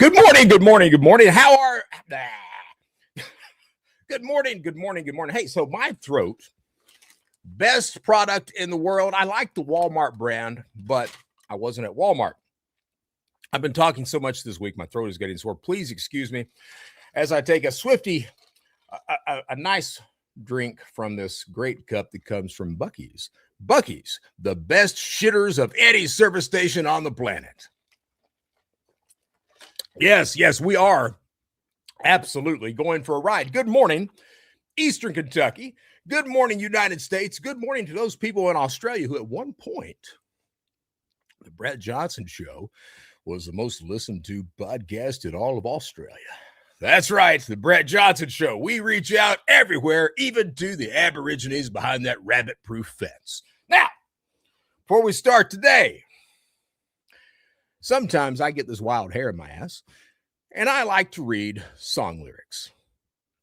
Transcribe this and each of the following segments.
Good morning, good morning, good morning. How are... Good morning, good morning, good morning. Hey, so my throat, best product in the world. I like the Walmart brand, but I wasn't at Walmart. I've been talking so much this week, my throat is getting sore. Please excuse me as I take a Swifty, a nice drink from this great cup that comes from Buc-ee's. Buc-ee's, the best shitters of any service station on the planet. Yes, we are absolutely going for a ride. Good morning, Eastern Kentucky. Good morning, United States. Good morning to those people in Australia who at one point, the Brett Johnson Show was the most listened to podcast in all of Australia. That's right, the Brett Johnson Show. We reach out everywhere, even to the Aborigines behind that rabbit-proof fence. Now, before we start today, sometimes I get this wild hair in my ass, and I like to read song lyrics.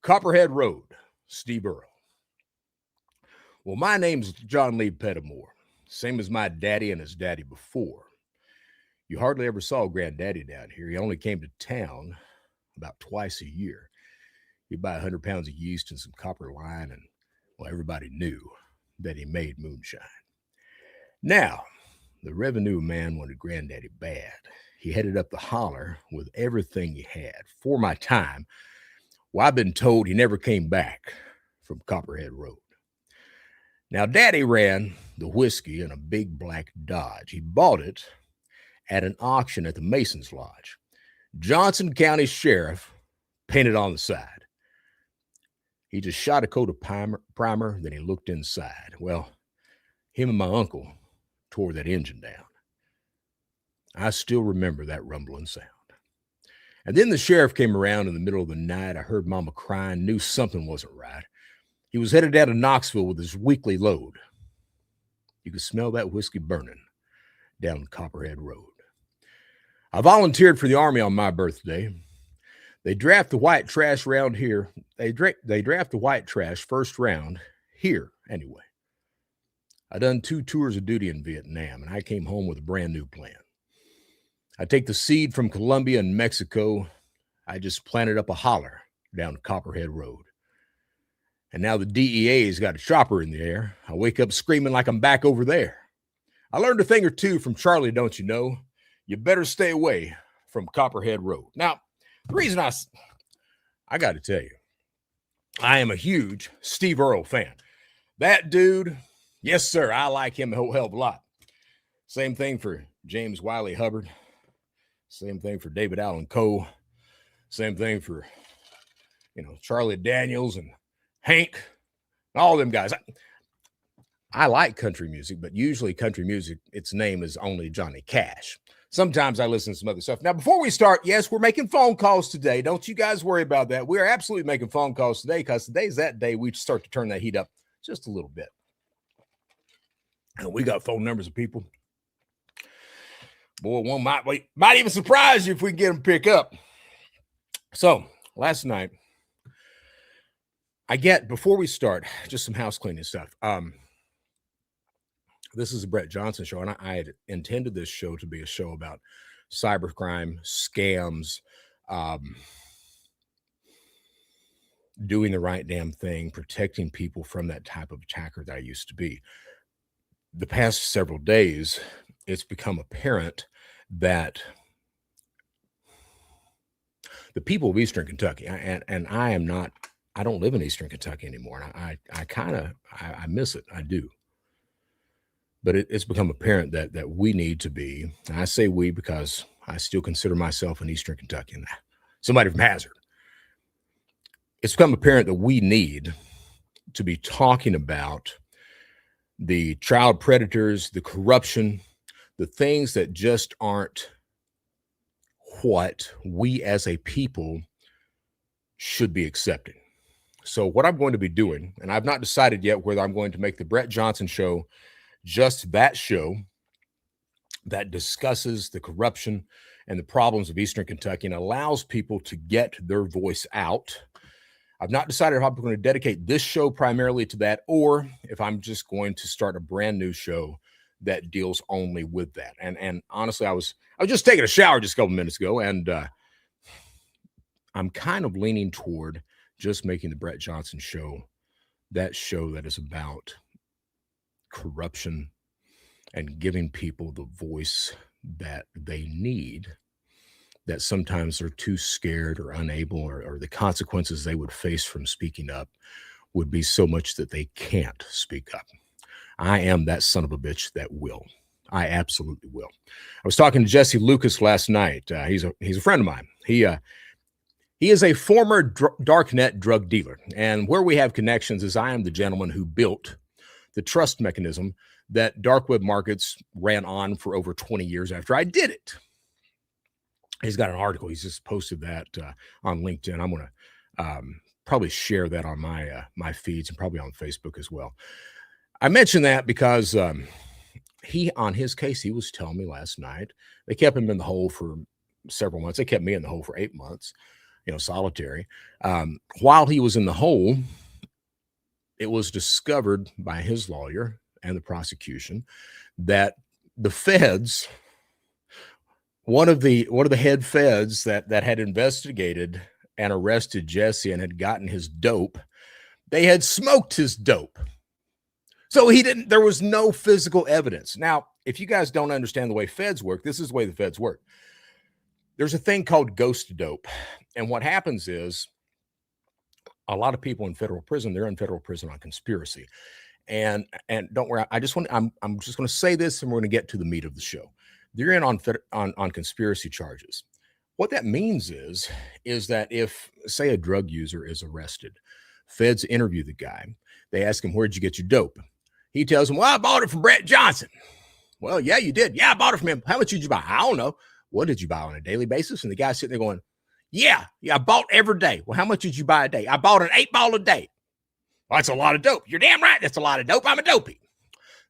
Copperhead Road, Steve Earle. Well, my name's John Lee Pettimore, same as my daddy and his daddy before. You hardly ever saw Granddaddy down here. He only came to town about twice a year. He'd buy 100 pounds of yeast and some copper line, and, well, everybody knew that he made moonshine. Now, the revenue man wanted Granddaddy bad. He headed up the holler with everything he had. For my time, well, I've been told he never came back from Copperhead Road. Now, Daddy ran the whiskey in a big black Dodge. He bought it at an auction at the Mason's Lodge. Johnson County Sheriff painted on the side. He just shot a coat of primer, then he looked inside. Well, him and my uncle tore that engine down. I still remember that rumbling sound. And then the sheriff came around in the middle of the night. I heard Mama crying, knew something wasn't right. He was headed down to Knoxville with his weekly load. You could smell that whiskey burning down Copperhead Road. I volunteered for the Army on my birthday. They draft the white trash around here. They draft the white trash first round here anyway. I done 2 tours of duty in Vietnam, and I came home with a brand new plan. I take the seed from Colombia and Mexico. I just planted up a holler down Copperhead Road. And now the DEA's got a chopper in the air. I wake up screaming like I'm back over there. I learned a thing or two from Charlie, don't you know? You better stay away from Copperhead Road. Now, the reason I got to tell you, I am a huge Steve Earle fan. That dude, yes, sir, I like him a whole hell of a lot. Same thing for James Wiley Hubbard. Same thing for David Allen Coe. Same thing for, Charlie Daniels and Hank, all them guys. I like country music, but usually country music, its name is only Johnny Cash. Sometimes I listen to some other stuff. Now, before we start, yes, we're making phone calls today. Don't you guys worry about that. We are absolutely making phone calls today because today's that day we start to turn that heat up just a little bit. And we got phone numbers of people. Boy, one might even surprise you if we get them to pick up. So, last night, before we start, just some house cleaning stuff. This is the Brett Johnson Show, and I had intended this show to be a show about cybercrime, scams, doing the right damn thing, protecting people from that type of attacker that I used to be. The past several days, it's become apparent that the people of Eastern Kentucky, and I don't live in Eastern Kentucky anymore, and I miss it. I do. But it's become apparent that we need to be, and I say we because I still consider myself an Eastern Kentuckian, somebody from Hazard. It's become apparent that we need to be talking about the child predators, the corruption, the things that just aren't what we as a people should be accepting. So what I'm going to be doing, and I've not decided yet whether I'm going to make the Brett Johnson Show just that show that discusses the corruption and the problems of Eastern Kentucky and allows people to get their voice out. I've not decided if I'm going to dedicate this show primarily to that, or if I'm just going to start a brand new show that deals only with that. And honestly, I was just taking a shower just a couple minutes ago, and I'm kind of leaning toward just making the Brett Johnson show that is about corruption and giving people the voice that they need, that sometimes they're too scared or unable, or the consequences they would face from speaking up would be so much that they can't speak up. I am that son of a bitch that will. I absolutely will. I was talking to Jesse Lucas last night. He's a friend of mine. He is a former darknet drug dealer, and where we have connections is I am the gentleman who built the trust mechanism that dark web markets ran on for over 20 years after I did it. He's got an article. He's just posted that on LinkedIn. I'm going to probably share that on my feeds and probably on Facebook as well. I mentioned that because he, on his case, he was telling me last night, they kept him in the hole for several months. They kept me in the hole for 8 months, solitary. While he was in the hole, it was discovered by his lawyer and the prosecution that the feds, one of the head feds that had investigated and arrested Jesse and had gotten his dope, they had smoked his dope. So there was no physical evidence. Now, if you guys don't understand the way feds work, this is the way the feds work. There's a thing called ghost dope. And what happens is a lot of people in federal prison, they're in federal prison on conspiracy. And don't worry, I'm just going to say this and we're going to get to the meat of the show. They're in on conspiracy charges. What that means is that if, say, a drug user is arrested, feds interview the guy. They ask him, where'd you get your dope? He tells them, well, I bought it from BrettJohnson. Well, yeah, you did. Yeah, I bought it from him. How much did you buy? I don't know. What did you buy on a daily basis? And the guy's sitting there going, yeah, I bought every day. Well, how much did you buy a day? I bought an 8-ball a day. Well, that's a lot of dope. You're damn right. That's a lot of dope. I'm a dopey.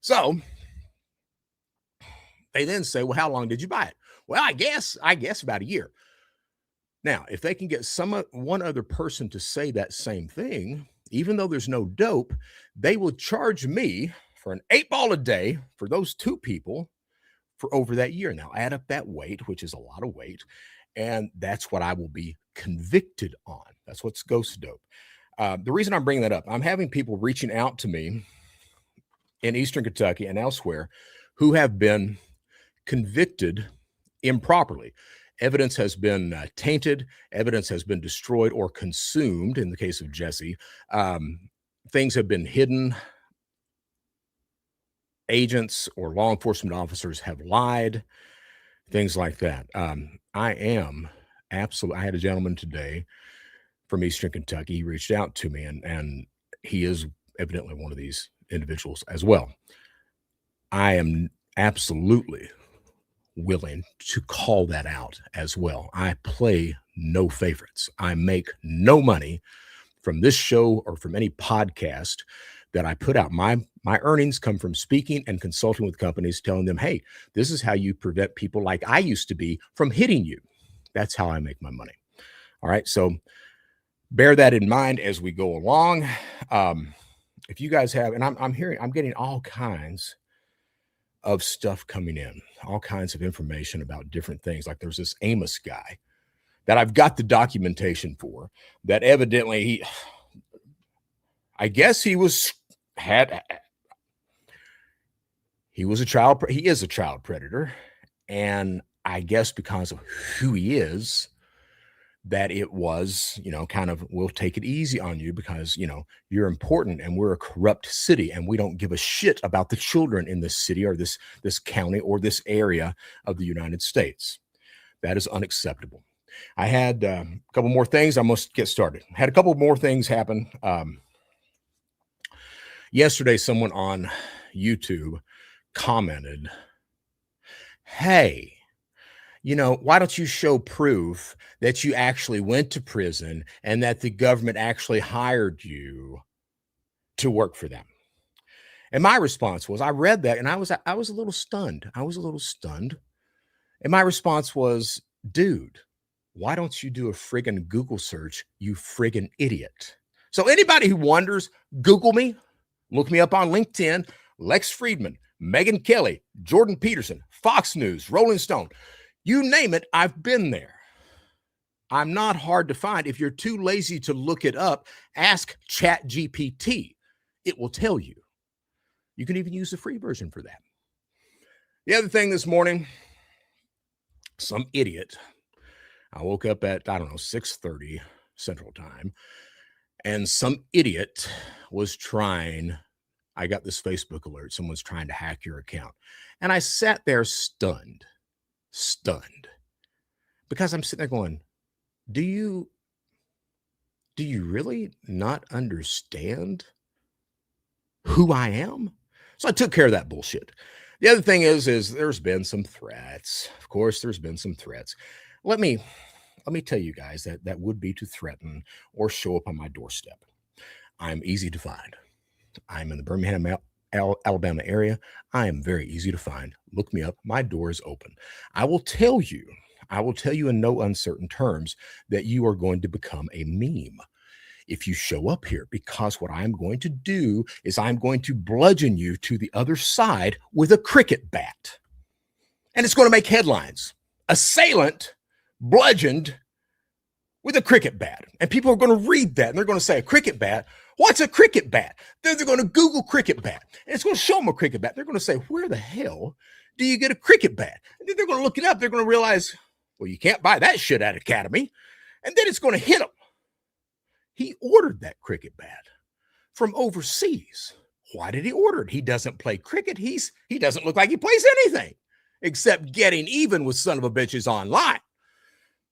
So they then say, well, how long did you buy it? Well, I guess about a year. Now, if they can get one other person to say that same thing, even though there's no dope, they will charge me for an 8-ball a day for those two people for over that year. Now, add up that weight, which is a lot of weight, and that's what I will be convicted on. That's what's ghost dope. The reason I'm bringing that up, I'm having people reaching out to me in Eastern Kentucky and elsewhere who have been convicted improperly. Evidence has been tainted. Evidence has been destroyed or consumed. In the case of Jesse, things have been hidden. Agents or law enforcement officers have lied, things like that. I had a gentleman today from Eastern Kentucky. He reached out to me, and he is evidently one of these individuals as well. I am absolutely willing to call that out as well. I play no favorites. I make no money from this show or from any podcast that I put out. My earnings come from speaking and consulting with companies, telling them, hey, this is how you prevent people like I used to be from hitting you. That's how I make my money. All right. So bear that in mind as we go along. If you guys have, and I'm getting all kinds of stuff coming in, all kinds of information about different things. Like there's this Amos guy that I've got the documentation for, that evidently I guess he is a child predator. And I guess because of who he is, that it was, kind of, we'll take it easy on you because, you're important and we're a corrupt city and we don't give a shit about the children in this city or this county or this area of the United States. That is unacceptable. I had a couple more things. I must get started. Had a couple more things happen. Yesterday, someone on YouTube commented, hey, why don't you show proof that you actually went to prison and that the government actually hired you to work for them? And my response was, I read that and I was a little stunned. And my response was, dude, why don't you do a friggin' Google search, you friggin' idiot? So anybody who wonders, Google me, look me up on LinkedIn, Lex Friedman, Megyn Kelly, Jordan Peterson, Fox News, Rolling Stone. You name it, I've been there. I'm not hard to find. If you're too lazy to look it up, ask ChatGPT. It will tell you. You can even use the free version for that. The other thing this morning, some idiot. I woke up at, 6:30 Central Time, and some idiot was trying. I got this Facebook alert. Someone's trying to hack your account. And I sat there stunned, because I'm sitting there going, do you really not understand who I am? So I took care of that bullshit. The other thing is there's been some threats. Of course, there's been some threats. Let me tell you guys that would be to threaten or show up on my doorstep. I'm easy to find. I'm in the Birmingham, Alabama area. I am very easy to find. Look me up. My door is open. I will tell you in no uncertain terms that you are going to become a meme if you show up here, because what I'm going to do is I'm going to bludgeon you to the other side with a cricket bat. And it's going to make headlines. Assailant bludgeoned with a cricket bat. And people are going to read that and they're going to say, a cricket bat? What's a cricket bat? Then they're going to Google cricket bat. And it's going to show them a cricket bat. They're going to say, where the hell do you get a cricket bat? And then they're going to look it up. They're going to realize, well, you can't buy that shit at Academy. And then it's going to hit them. He ordered that cricket bat from overseas. Why did he order it? He doesn't play cricket. He doesn't look like he plays anything except getting even with son of a bitches online.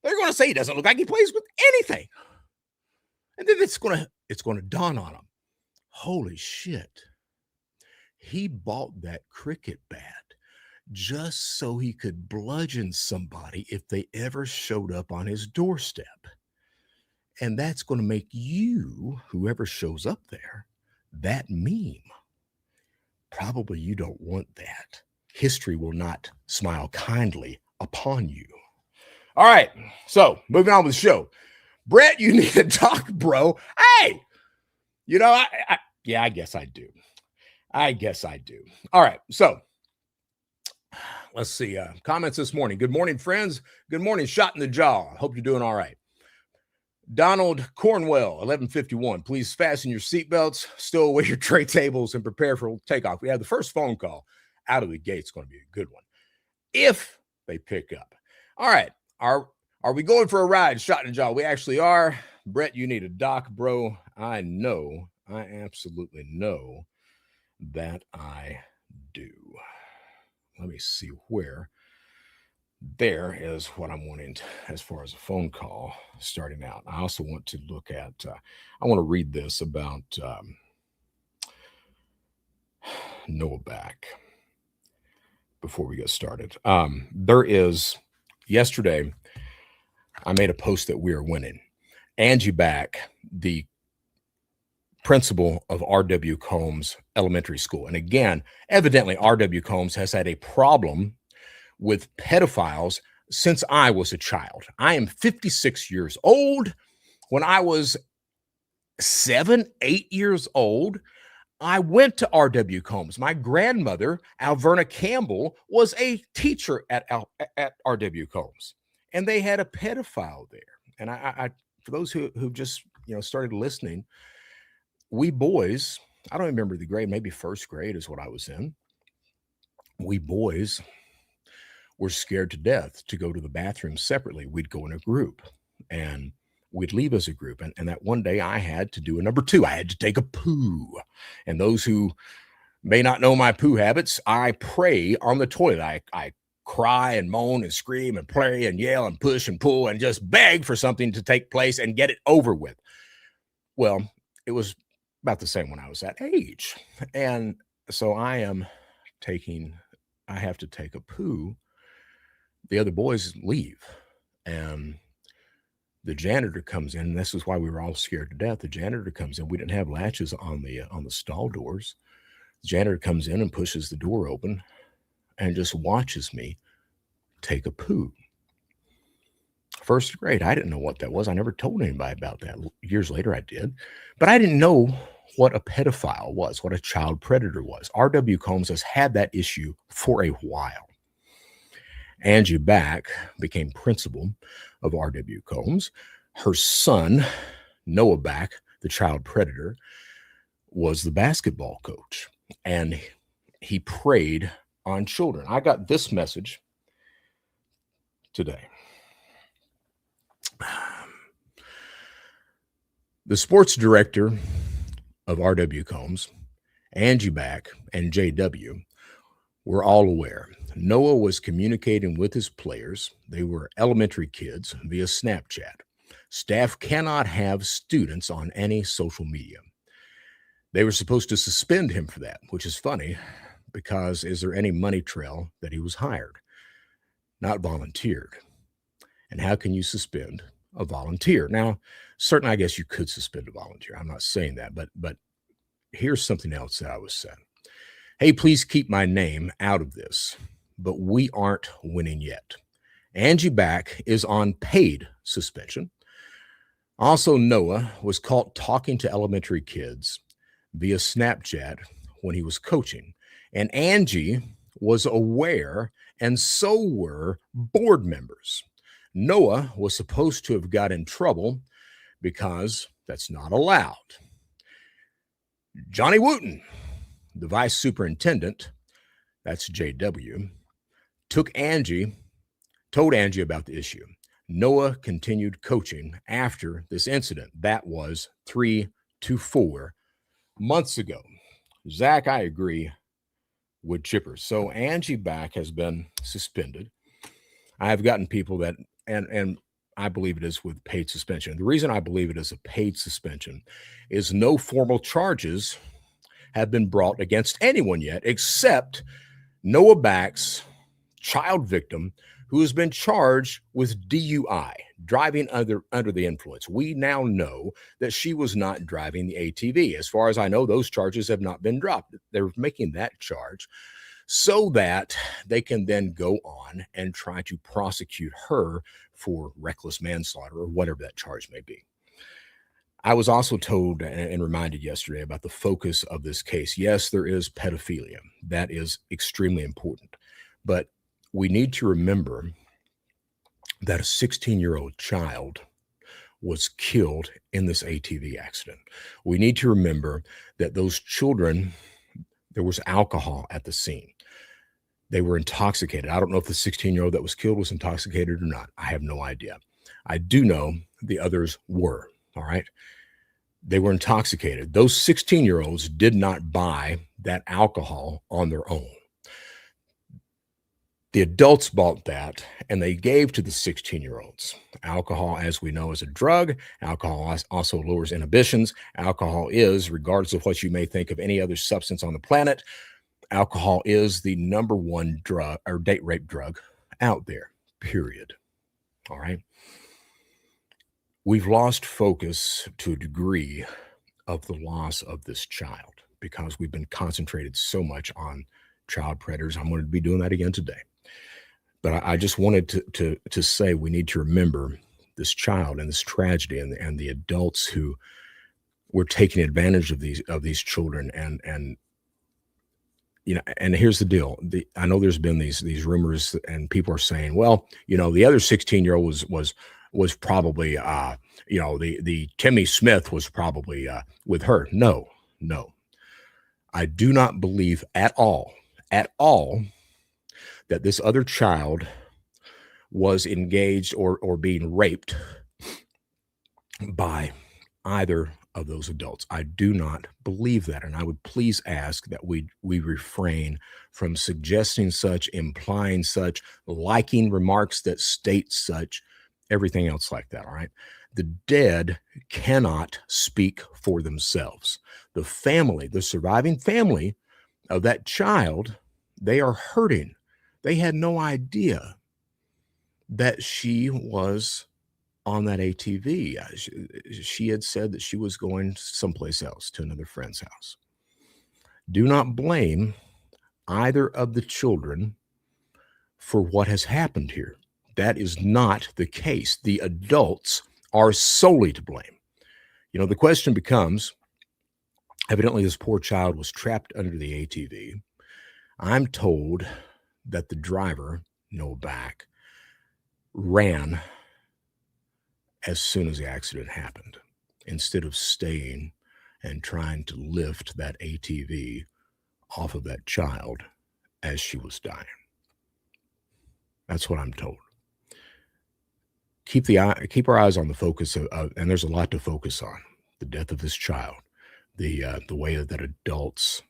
They're going to say he doesn't look like he plays with anything. And then it's going to dawn on him. Holy shit. He bought that cricket bat just so he could bludgeon somebody if they ever showed up on his doorstep. And that's going to make you, whoever shows up there, that meme. Probably you don't want that. History will not smile kindly upon you. All right, so moving on with the show. Brett, you need to talk, bro. Hey, I guess I do. All right, so let's see. Comments this morning. Good morning, friends. Good morning, shot in the jaw. Hope you're doing all right. Donald Cornwell, 1151. Please fasten your seatbelts, stow away your tray tables, and prepare for takeoff. We have the first phone call out of the gate. It's going to be a good one if they pick up. All right. Are we going for a ride? Shot in the jaw. We actually are. Brett, you need a doc, bro. I absolutely know that I do. Let me see where. There is what I'm wanting as far as a phone call starting out. I also want to look at, I want to read this about Noah Back before we get started. Yesterday, I made a post that we are winning. Angie Back, the principal of R.W. Combs Elementary School. And again, evidently, R.W. Combs has had a problem with pedophiles since I was a child. I am 56 years old. When I was 7, 8 years old, I went to R.W. Combs. My grandmother, Alverna Campbell, was a teacher at R.W. Combs, and they had a pedophile there. And I for those who just started listening, we boys, I don't remember the grade, maybe first grade is what I was in. We boys were scared to death to go to the bathroom separately. We'd go in a group and we'd leave as a group. And that one day I had to do a number 2. I had to take a poo. And those who may not know my poo habits, I pray on the toilet. I cry and moan and scream and play and yell and push and pull and just beg for something to take place and get it over with. Well, it was about the same when I was that age. And so I have to take a poo. The other boys leave, and the janitor comes in. And this is why we were all scared to death. The janitor comes in. We didn't have latches on the stall doors. The janitor comes in and pushes the door open and just watches me take a poo. First grade, I didn't know what that was. I never told anybody about that. Years later, I did. But I didn't know what a pedophile was, what a child predator was. R.W. Combs has had that issue for a while. Angie Back became principal of R.W. Combs. Her son, Noah Back, the child predator, was the basketball coach, and he preyed on children. I got this message today. The sports director of R.W. Combs, Angie Back, and J.W. were all aware. Noah was communicating with his players. They were elementary kids via Snapchat. Staff cannot have students on any social media. They were supposed to suspend him for that, which is funny because is there any money trail that he was hired? Not volunteered. And how can you suspend a volunteer? Now, certainly I guess you could suspend a volunteer. I'm not saying that, but here's something else that I was saying. Hey, please keep my name out of this, but we aren't winning yet. Angie Back is on paid suspension. Also, Noah was caught talking to elementary kids via Snapchat when he was coaching, and Angie was aware, and so were board members. Noah was supposed to have got in trouble because that's not allowed. Johnny Wooten, the vice superintendent, that's JW, told Angie about the issue. Noah continued coaching after this incident. That was 3 to 4 months ago. Zach, I agree with Chipper. So Angie Back has been suspended. I have gotten people that, and I believe it is with paid suspension. The reason I believe it is a paid suspension is no formal charges have been brought against anyone yet, except Noah Back's child victim, who has been charged with DUI, driving under the influence. We now know that she was not driving the ATV. As far as I know, those charges have not been dropped. They're making that charge so that they can then go on and try to prosecute her for reckless manslaughter or whatever that charge may be. I was also told and reminded yesterday about the focus of this case. Yes, there is pedophilia. That is extremely important. But we need to remember that a 16-year-old child was killed in this ATV accident. We need to remember that those children, there was alcohol at the scene. They were intoxicated. I don't know if the 16-year-old that was killed was intoxicated or not. I have no idea. I do know the others were, all right? They were intoxicated. Those 16-year-olds did not buy that alcohol on their own. The adults bought that, and they gave to the 16-year-olds. Alcohol, as we know, is a drug. Alcohol also lowers inhibitions. Alcohol is, regardless of what you may think of any other substance on the planet, alcohol is the number one drug or date rape drug out there, period. All right. We've lost focus to a degree of the loss of this child because we've been concentrated so much on child predators. I'm going to be doing that again today. But I just wanted to say we need to remember this child and this tragedy and the adults who were taking advantage of these children. And you know, and here's the deal. I know there's been these rumors and people are saying, well, you know, the other 16-year-old was probably the Timmy Smith was probably with her. No. I do not believe at all that this other child was engaged or being raped by either of those adults. I do not believe that. And I would please ask that we refrain from suggesting such, implying such, liking remarks that state such, everything else like that. All right. The dead cannot speak for themselves. The family, the surviving family of that child, they are hurting. They had no idea that she was on that ATV. She had said that she was going someplace else, to another friend's house. Do not blame either of the children for what has happened here. That is not the case. The adults are solely to blame. You know, the question becomes, evidently this poor child was trapped under the ATV. I'm told that the driver Noah back, ran as soon as the accident happened, instead of staying and trying to lift that ATV off of that child as she was dying. That's what I'm told. Keep our eyes on the focus of, and there's a lot to focus on: the death of this child, the way that adults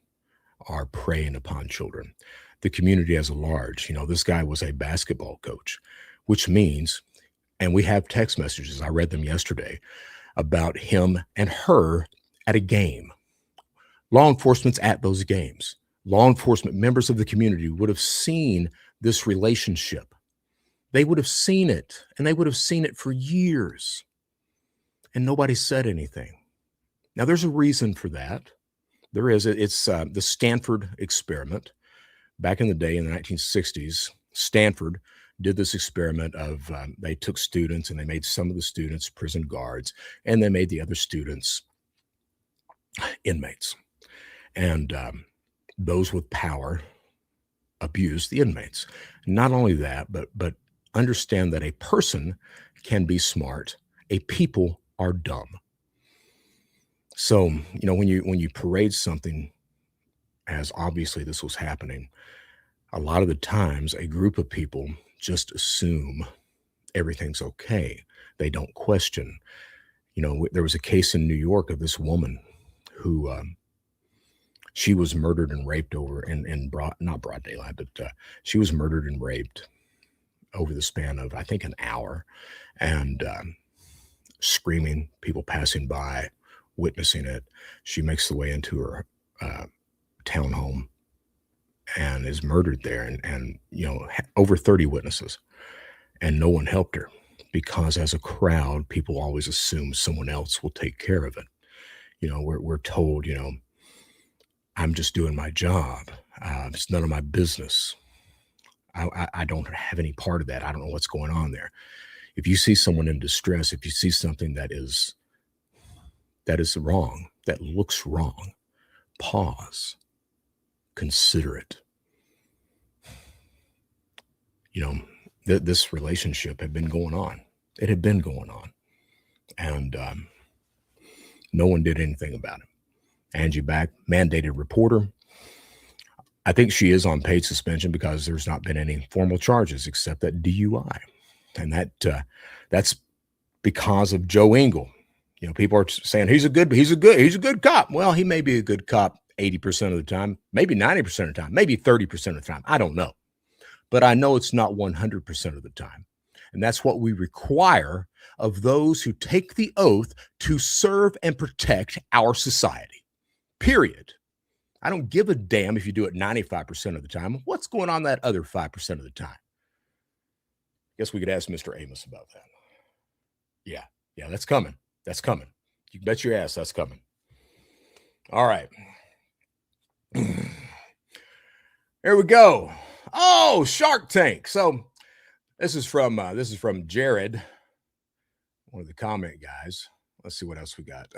are preying upon children, the community as a large. This guy was a basketball coach, which means, and we have text messages, I read them yesterday, about him and her at a game. Law enforcement's at those games. Law enforcement, members of the community would have seen this relationship. They would have seen it, and they would have seen it for years. And nobody said anything. Now, there's a reason for that. There is. It's the Stanford experiment. Back in the day, in the 1960s, Stanford did this experiment of they took students and they made some of the students prison guards, and they made the other students inmates. And those with power abused the inmates. Not only that, but understand that a person can be smart, a people are dumb. So, when you parade something, as obviously this was happening, a lot of the times a group of people just assume everything's okay. They don't question. There was a case in New York of this woman who she was murdered and raped not broad daylight, but she was murdered and raped over the span of, I think, an hour, and screaming, people passing by, witnessing it. She makes the way into her townhome and is murdered there, and over 30 witnesses, and no one helped her, because as a crowd, people always assume someone else will take care of it. We're told, I'm just doing my job. It's none of my business. I don't have any part of that. I don't know what's going on there. If you see someone in distress, if you see something that is wrong, that looks wrong, pause, consider it. This relationship had been going on. It had been going on. And no one did anything about it. Angie Back, mandated reporter. I think she is on paid suspension because there's not been any formal charges except that DUI. And that's because of Joe Engel. People are saying he's a good cop. Well, he may be a good cop 80% of the time, maybe 90% of the time, maybe 30% of the time. I don't know. But I know it's not 100% of the time. And that's what we require of those who take the oath to serve and protect our society. Period. I don't give a damn if you do it 95% of the time. What's going on that other 5% of the time? Guess we could ask Mr. Amos about that. Yeah, that's coming. That's coming. You can bet your ass that's coming. All right. Here we go. Oh, Shark Tank. So this is from Jared, one of the comment guys. Let's see what else we got.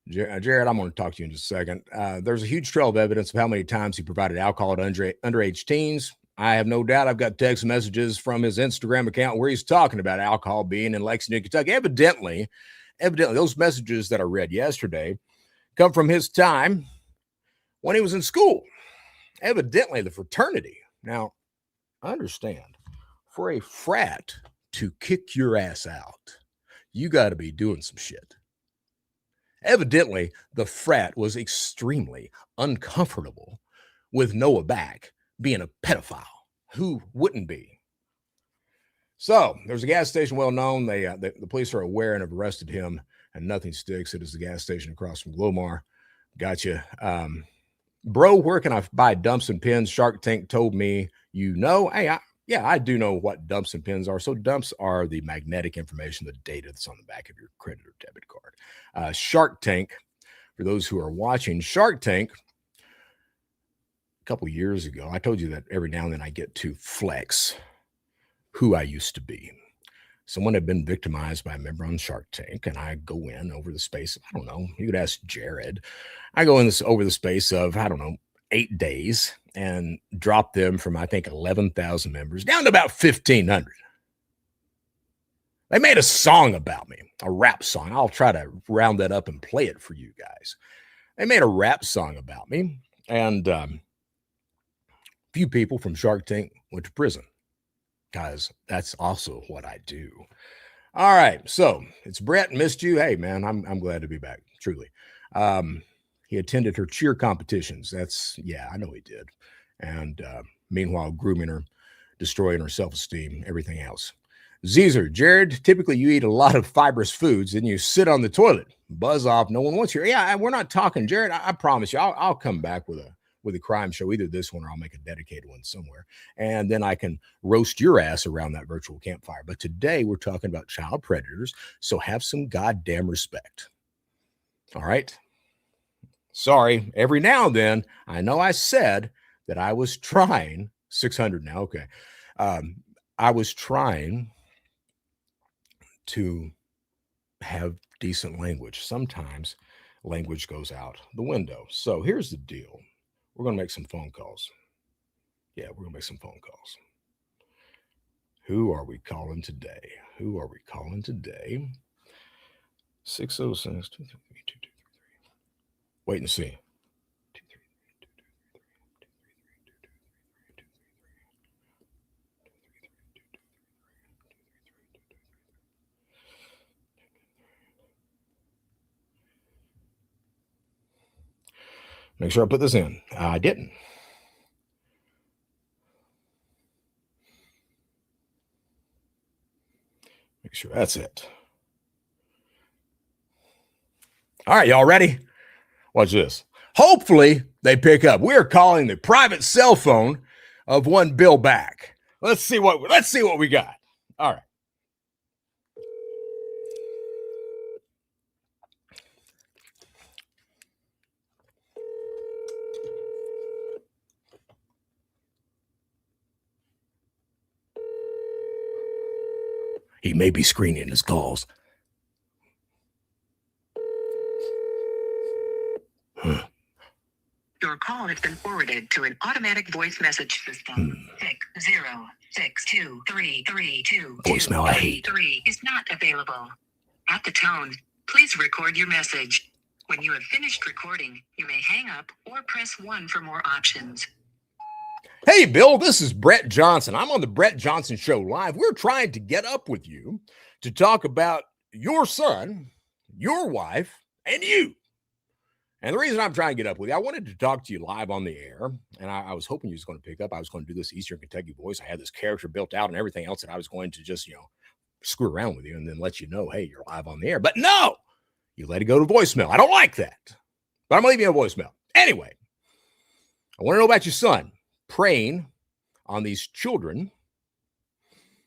Jared, I'm going to talk to you in just a second. There's a huge trail of evidence of how many times he provided alcohol to underage teens. I have no doubt I've got text messages from his Instagram account where he's talking about alcohol being in Lexington, Kentucky. Evidently, those messages that I read yesterday come from his time when he was in school. Evidently, the fraternity. Now, I understand, for a frat to kick your ass out, you got to be doing some shit. Evidently, the frat was extremely uncomfortable with Noah Back being a pedophile. Who wouldn't be? So there's a gas station well known. The police are aware and have arrested him, and nothing sticks. It is the gas station across from Glomar. Gotcha. Bro, where can I buy dumps and pins? Shark Tank told me, hey, I do know what dumps and pins are. So dumps are the magnetic information, the data that's on the back of your credit or debit card. Shark Tank, for those who are watching, Shark Tank, a couple years ago, I told you that every now and then I get to flex who I used to be. Someone had been victimized by a member on Shark Tank, and I go in over the space, I don't know, you could ask Jared. I go in over the space of, I don't know, 8 days and dropped them from, I think, 11,000 members down to about 1,500. They made a song about me, a rap song. I'll try to round that up and play it for you guys. They made a rap song about me, and a few people from Shark Tank went to prison, guys. That's also what I do. All right, so it's Brett. Missed you. Hey, man, I'm glad to be back. Truly. He attended her cheer competitions. I know he did. And meanwhile, grooming her, destroying her self-esteem, everything else. Zeezer, Jared, typically you eat a lot of fibrous foods, then you sit on the toilet, buzz off. No one wants you. Yeah, we're not talking, Jared. I promise you, I'll come back with a crime show, either this one or I'll make a dedicated one somewhere. And then I can roast your ass around that virtual campfire. But today we're talking about child predators. So have some goddamn respect. All right. Sorry. Every now and then, I know I said that I was trying 600 now. Okay. I was trying to have decent language. Sometimes language goes out the window. So here's the deal. We're going to make some phone calls. Yeah, we're going to make some phone calls. Who are we calling today? 606. Wait and see. Make sure I put this in. I didn't. Make sure that's it. All right, y'all ready? Watch this. Hopefully they pick up. We're calling the private cell phone of one Bill Back. Let's see what we got. All right. He may be screening his calls. Your call has been forwarded to an automatic voice message system. 6062332. Voicemail I hate. 3 is not available. At the tone, please record your message. When you have finished recording, you may hang up or press 1 for more options. Hey, Bill, this is Brett Johnson. I'm on the Brett Johnson Show Live. We're trying to get up with you to talk about your son, your wife, and you. And the reason I'm trying to get up with you, I wanted to talk to you live on the air, and I was hoping you was going to pick up. I was going to do this Eastern Kentucky voice. I had this character built out and everything else that I was going to just, screw around with you and then let you know, hey, you're live on the air. But no, you let it go to voicemail. I don't like that. But I'm going to leave you a voicemail. Anyway, I want to know about your son preying on these children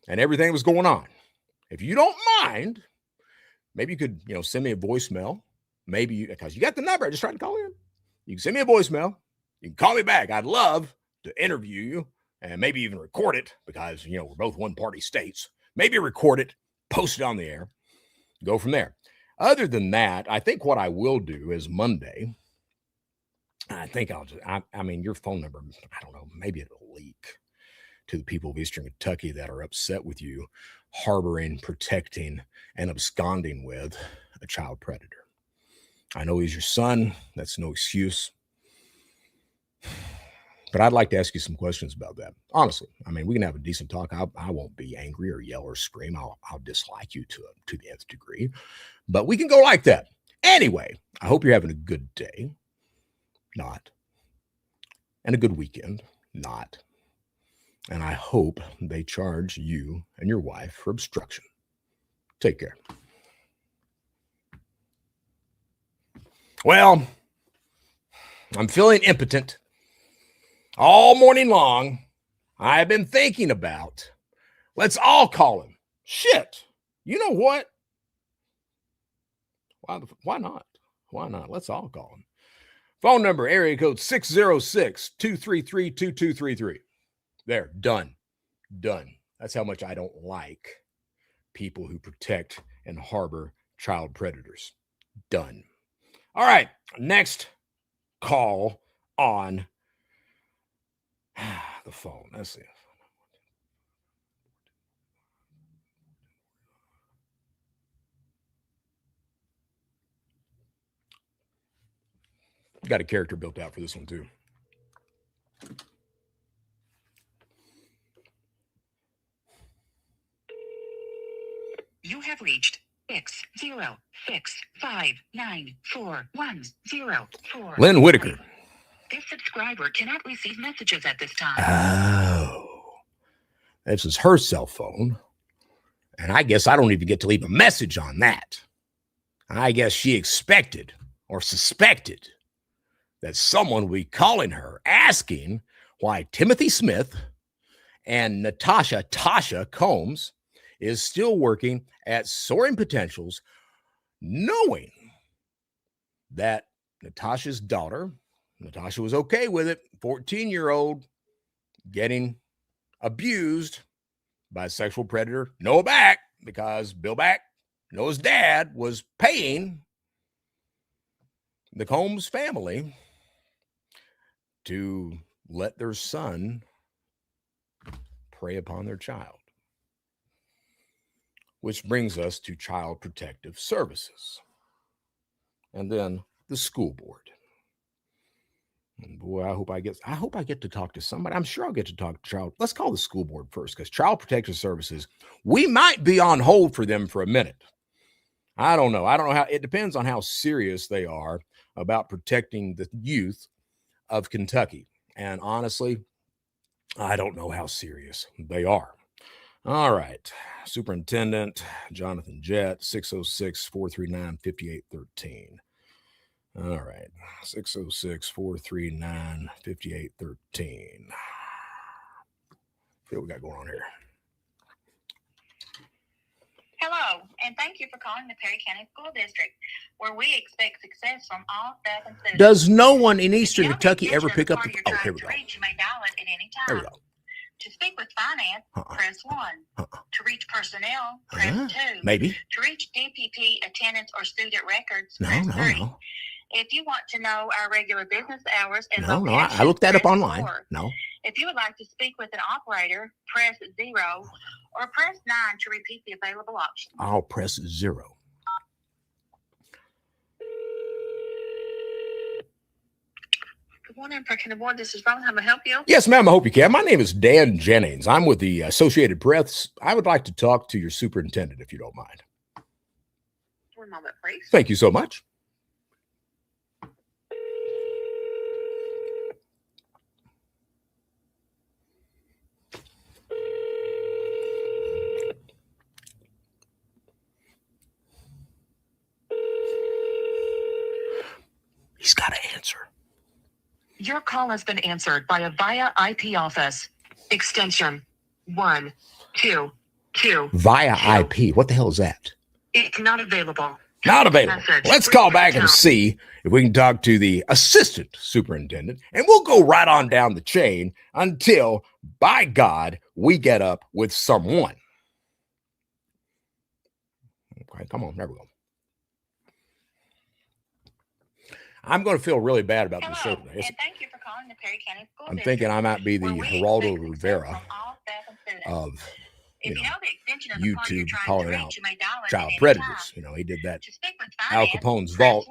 and everything that was going on. If you don't mind, maybe you could, send me a voicemail. Maybe because you got the number. I just tried to call in. You can send me a voicemail. You can call me back. I'd love to interview you and maybe even record it because, we're both one-party states. Maybe record it, post it on the air, go from there. Other than that, I think what I will do is Monday, I think I'll just, your phone number, I don't know, maybe it'll leak to the people of Eastern Kentucky that are upset with you harboring, protecting, and absconding with a child predator. I know he's your son. That's no excuse. But I'd like to ask you some questions about that. Honestly, we can have a decent talk. I won't be angry or yell or scream. I'll dislike you to the nth degree. But we can go like that. Anyway, I hope you're having a good day. Not. And a good weekend. Not. And I hope they charge you and your wife for obstruction. Take care. Well, I'm feeling impotent. All morning long, I've been thinking about, let's all call him. Shit. You know what? Why not? Why not? Let's all call him. Phone number, area code 606-233-2233. There, done. That's how much I don't like people who protect and harbor child predators. Done. All right, next call on The phone. Let's see. Got a character built out for this one too. You have reached 606594104. Lynn Whitaker. This subscriber cannot receive messages at this time. Oh, this is her cell phone. And I guess I don't even get to leave a message on that. I guess she expected or suspected that someone would be calling her asking why Timothy Smith and Tasha Combs is still working at Soaring Potentials, knowing that Natasha's daughter, Natasha was okay with it, 14-year-old getting abused by a sexual predator, Noah Back, because Bill Back, Noah's dad, was paying the Combs family to let their son prey upon their child. Which brings us to Child Protective Services. And then the school board. And boy, I hope I get to talk to somebody. I'm sure I'll get to talk to child. Let's call the school board first, because Child Protective Services, we might be on hold for them for a minute. I don't know. How it depends on how serious they are about protecting the youth of Kentucky. And honestly, I don't know how serious they are. All right. Superintendent Jonathan Jett, 606-439-5813. All right. 606-439-5813. See what we got going on here. Hello, and thank you for calling the Perry County School District, where we expect success from all staff and students. Does no one in Eastern Kentucky ever pick up the... Oh, here we go. You may dial it at any time. There we go. To speak with finance, press 1. To reach personnel, press 2. Maybe. To reach DPP, attendance, or student records, press 3. No. If you want to know our regular business hours and No, I looked that up online. 4. No. If you would like to speak with an operator, press 0 or press 9 to repeat the available options. I'll press 0. Good morning, President Board. This is Ron. How may I help you? Yes, ma'am. I hope you can. My name is Dan Jennings. I'm with the Associated Press. I would like to talk to your superintendent, if you don't mind. One moment, please. Thank you so much. He's got to answer. Your call has been answered by a via IP office. Extension 122. Via IP. What the hell is that? It's not available. Not available. Let's call back and see if we can talk to the assistant superintendent, and we'll go right on down the chain until, by God, we get up with someone. Okay, come on. There we go. I'm going to feel really bad about this show today. And thank you for calling the Perry County School I'm District, thinking I might be the Geraldo Rivera of YouTube calling out child predators. You know, he did that. Al Capone's vault.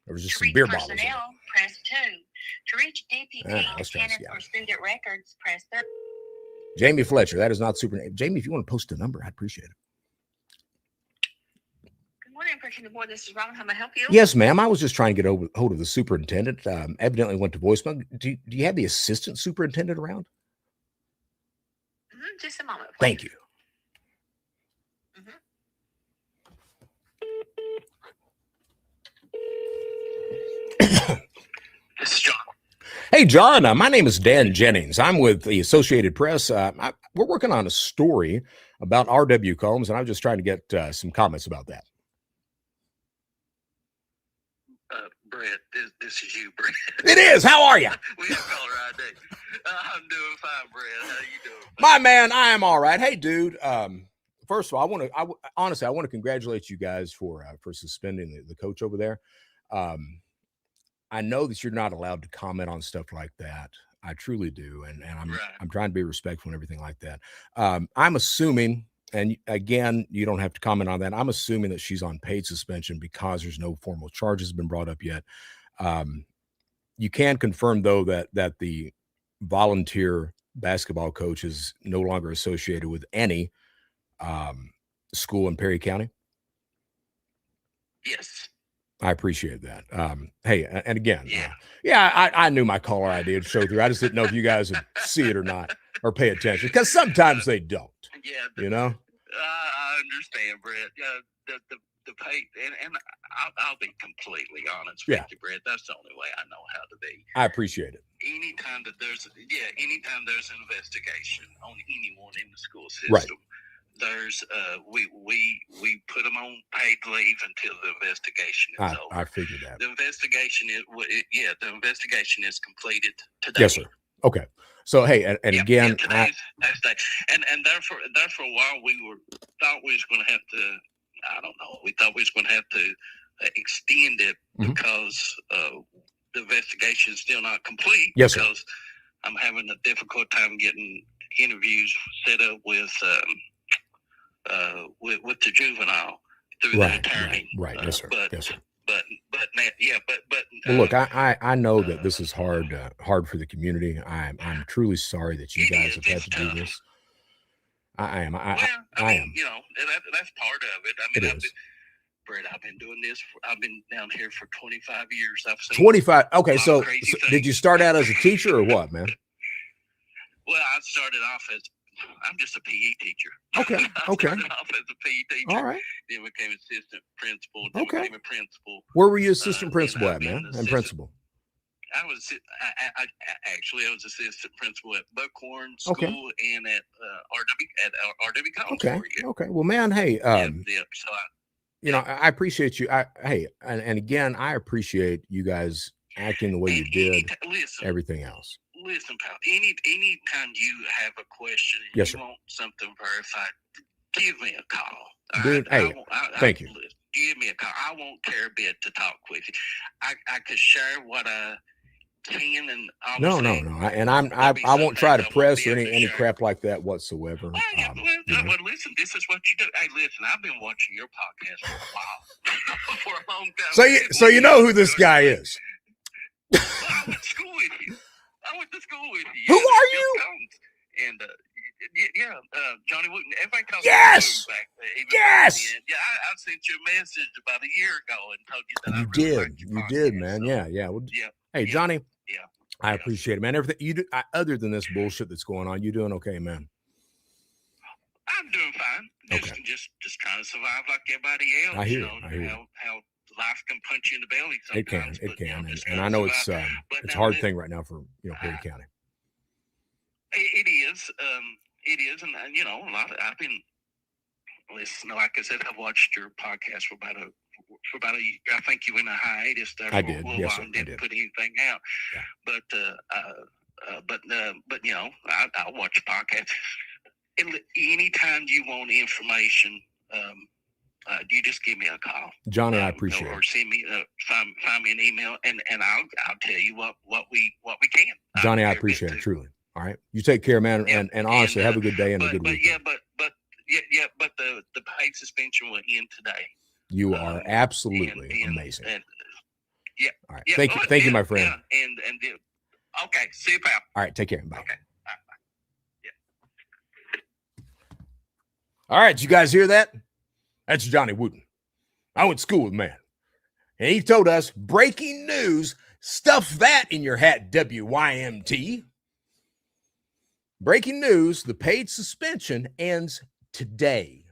There was just some beer bottles in it. Press 2. To reach DPP, attendance, or student records, press 3. Jamie Fletcher. That is not super. Jamie, if you want to post a number, I'd appreciate it. The board. This is Robin. How may I help you? Yes, ma'am. I was just trying to get hold of the superintendent. Evidently went to voicemail. Do you have the assistant superintendent around? Just a moment, please. Thank you. This is John. Hey, John. My name is Dan Jennings. I'm with the Associated Press. We're working on a story about R.W. Combs, and I'm just trying to get some comments about that. Brett, this is you, Brett. It is. How are you? We have caller ID. I'm doing fine, Brett. How you doing? My man, I am all right. Hey, dude. First of all, honestly, I want to congratulate you guys for suspending the coach over there. I know that you're not allowed to comment on stuff like that. I truly do. And Right. I'm trying to be respectful and everything like that. I'm assuming, and again, you don't have to comment on that. I'm assuming that she's on paid suspension because there's no formal charges been brought up yet. You can confirm though that the volunteer basketball coach is no longer associated with any school in Perry County. Yes. I appreciate that. Hey, and again, Yeah. I knew my caller ID would show through. I just didn't know if you guys would see it or not or pay attention because sometimes they don't. Yeah. You know. I understand, Brett. The pay, and I'll be completely honest with you, Brett. That's the only way I know how to be. I appreciate it. Anytime there's an investigation on anyone in the school system, right. There's we put them on paid leave until the investigation is over. I figured that. The investigation is completed today. Yes, sir. Okay. So hey, and again, today's day. And therefore a while we thought we was going to have to. I don't know. We thought we was going to have to extend it because the investigation is still not complete. Yes, sir. Because I'm having a difficult time getting interviews set up with the juvenile through the attorney. Right. Yes, sir. But, yes, sir. But well, look, I know that this is hard for the community. I'm truly sorry that you guys have had to do this. I am. I am. You know, that's part of it. I mean, Brett, I've been doing this. I've been down here for 25 years. I've seen 25. Okay, so did you start out as a teacher or what, man? Well, I started off as I'm just a PE teacher. Okay. I started off as a PE teacher. All right. Then became assistant principal. Then became a principal. Where were you assistant principal at, man? And principal. I was assistant principal at Buckhorn School and at RW College. Okay. Well, man, hey, so I appreciate you. And again, I appreciate you guys acting the way you did. Everything else. Listen, pal. Anytime you have a question and you want something verified, give me a call. Dude, thank you. Give me a call. I won't care a bit to talk with you. I could share what I can and no. And I won't try to press or any crap like that whatsoever. Well, listen, this is what you do. Hey, listen, I've been watching your podcast for a while, for a long time. So you know who this guy is. Well, I went to school with you. Who are you? And Johnny Wooten. Everybody calls yes. me back there. Yes. Yeah, I sent you a message about a year ago and told you that you did, man. Yeah. Well, hey, Johnny. Yeah. I appreciate it, man. Everything you do, other than this bullshit that's going on, you doing okay, man? I'm doing fine. Just trying to survive like everybody else. I hear you. How life can punch you in the belly sometimes. It can. And I know it's a hard thing right now for Perry County. It is. And a lot. I've been listening. Like I said, I've watched your podcast for about a year. I think you went in a hiatus there. I did. Yes, sir. Didn't put anything out. Yeah. But I'll watch podcasts. Anytime you want information, you just give me a call, Johnny. I appreciate it. Or send me find me an email, and I'll tell you what we can. Johnny, I appreciate it truly. All right, you take care, man, and honestly, have a good day and a good week. But the paid suspension will end today. You are absolutely amazing. All right, thank you, my friend. Okay, see you, pal. All right, take care. Bye. Okay. All right, you guys hear that? That's Johnny Wooten. I went to school with man. And he told us, breaking news, stuff that in your hat, WYMT. Breaking news, the paid suspension ends today.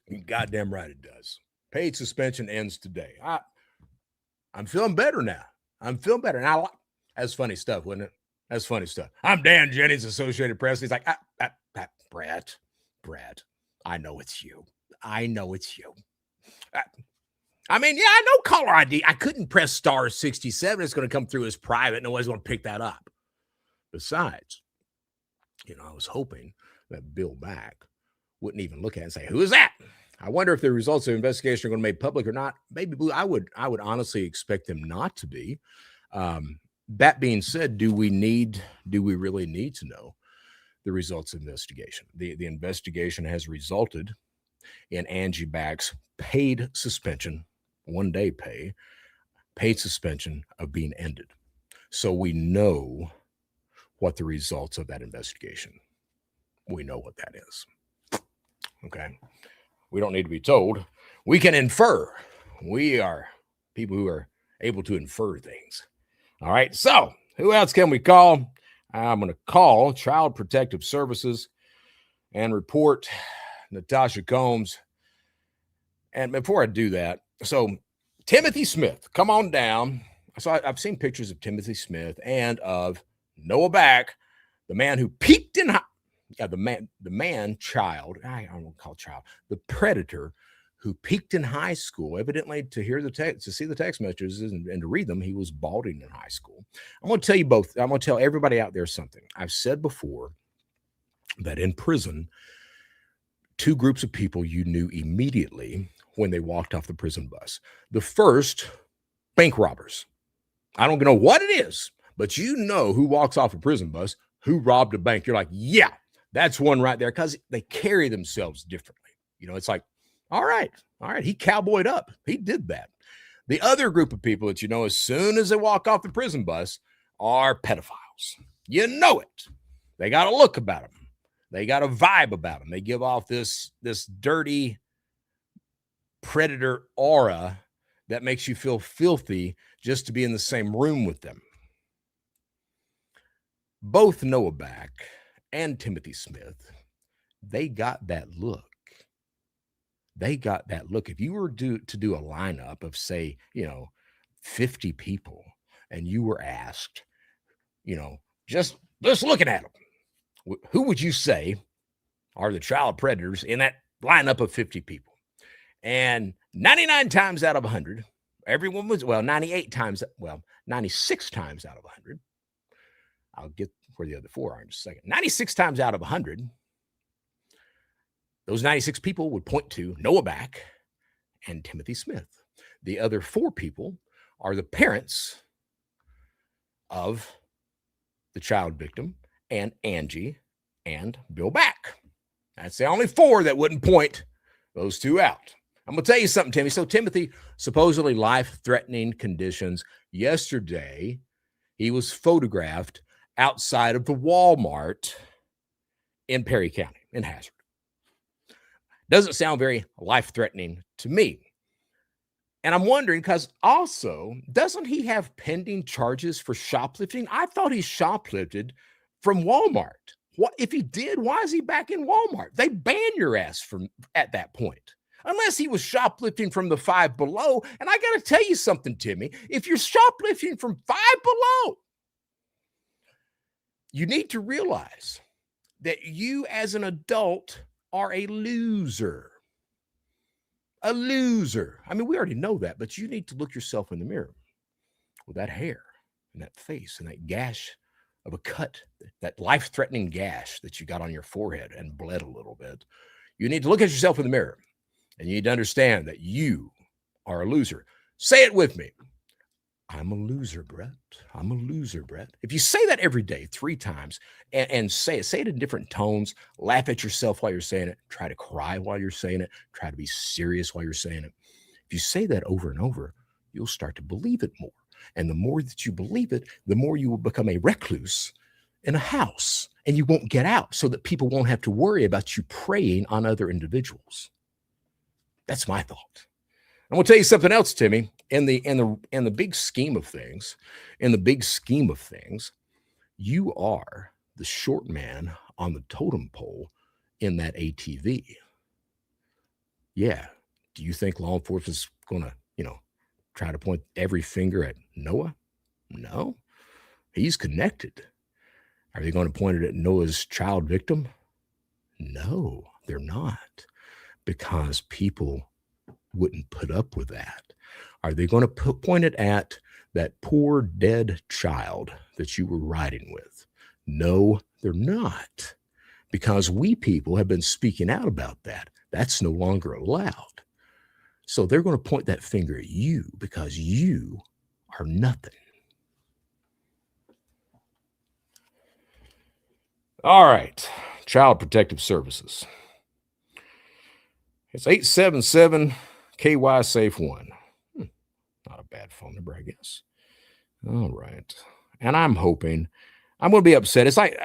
You're goddamn right it does. Paid suspension ends today. I'm feeling better now. And that's funny stuff, wasn't it? That's funny stuff. I'm Dan Jennings, Associated Press. He's like, Brett, I know it's you. I know caller ID. I couldn't press star 67. It's going to come through as private. Nobody's going to pick that up. Besides, I was hoping that Bill Mack wouldn't even look at it and say, who is that? I wonder if the results of the investigation are going to be made public or not. Maybe Blue. I would honestly expect them not to be. That being said, do we really need to know the results of the investigation? The investigation has resulted in Angie Back's paid suspension, 1 day paid suspension of being ended. So we know what the results of that investigation. We know what that is. Okay. We don't need to be told. We can infer. We are people who are able to infer things. All right. So who else can we call? I'm going to call Child Protective Services and report Natasha Combs. And before I do that, so Timothy Smith, come on down. So I've seen pictures of Timothy Smith and of Noah Back, the man who peaked in the predator who peaked in high school. Evidently, to see the text messages and to read them, he was balding in high school. I'm going to tell you both. I'm going to tell everybody out there something. I've said before that in prison, two groups of people you knew immediately when they walked off the prison bus. The first, bank robbers. I don't know what it is, but you know who walks off a prison bus, who robbed a bank. You're like, yeah, that's one right there, because they carry themselves differently. You know, it's like, all right, he cowboyed up. He did that. The other group of people that you know as soon as they walk off the prison bus are pedophiles. You know it. They got a look about them. They got a vibe about them. They give off this dirty predator aura that makes you feel filthy just to be in the same room with them. Both Noah Back and Timothy Smith, they got that look. If you were to do a lineup of, say, 50 people, and you were asked, just looking at them, who would you say are the child predators in that lineup of 50 people? And 99 times out of 100, everyone was, 96 times out of 100. I'll get where the other four are in just a second. 96 times out of 100, those 96 people would point to Noah Back and Timothy Smith. The other four people are the parents of the child victim and Angie and Bill Back. That's the only four that wouldn't point those two out. I'm going to tell you something, Timmy. So Timothy, supposedly life-threatening conditions. Yesterday, he was photographed outside of the Walmart in Perry County, in Hazard. Doesn't sound very life-threatening to me. And I'm wondering, because also, doesn't he have pending charges for shoplifting? I thought he shoplifted from Walmart. What if he did? Why is he back in Walmart? They ban your ass from at that point. Unless he was shoplifting from the Five Below. And I got to tell you something, Timmy. If you're shoplifting from Five Below, you need to realize that you as an adult are a loser. A loser. I mean, we already know that, but you need to look yourself in the mirror with that hair and that face and that gash of a cut, that life-threatening gash that you got on your forehead and bled a little bit. You need to look at yourself in the mirror, and you need to understand that you are a loser. Say it with me. I'm a loser, Brett. I'm a loser, Brett. If you say that every day 3 times and say it in different tones, laugh at yourself while you're saying it, try to cry while you're saying it, try to be serious while you're saying it. If you say that over and over, you'll start to believe it more. And the more that you believe it, the more you will become a recluse in a house, and you won't get out so that people won't have to worry about you preying on other individuals. That's my thought. I'm going to tell you something else, Timmy. In the big scheme of things, you are the short man on the totem pole in that ATV. Yeah. Do you think law enforcement is going to, try to point every finger at Noah? No. He's connected. Are they going to point it at Noah's child victim? No, they're not, because people wouldn't put up with that. Are they going to point it at that poor dead child that you were riding with? No, they're not, because we people have been speaking out about that That's no longer allowed. So they're going to point that finger at you because you are nothing. All right. Child Protective Services. It's 877 KY Safe 1. Not a bad phone number, I guess. All right. And I'm hoping I'm going to be upset. It's like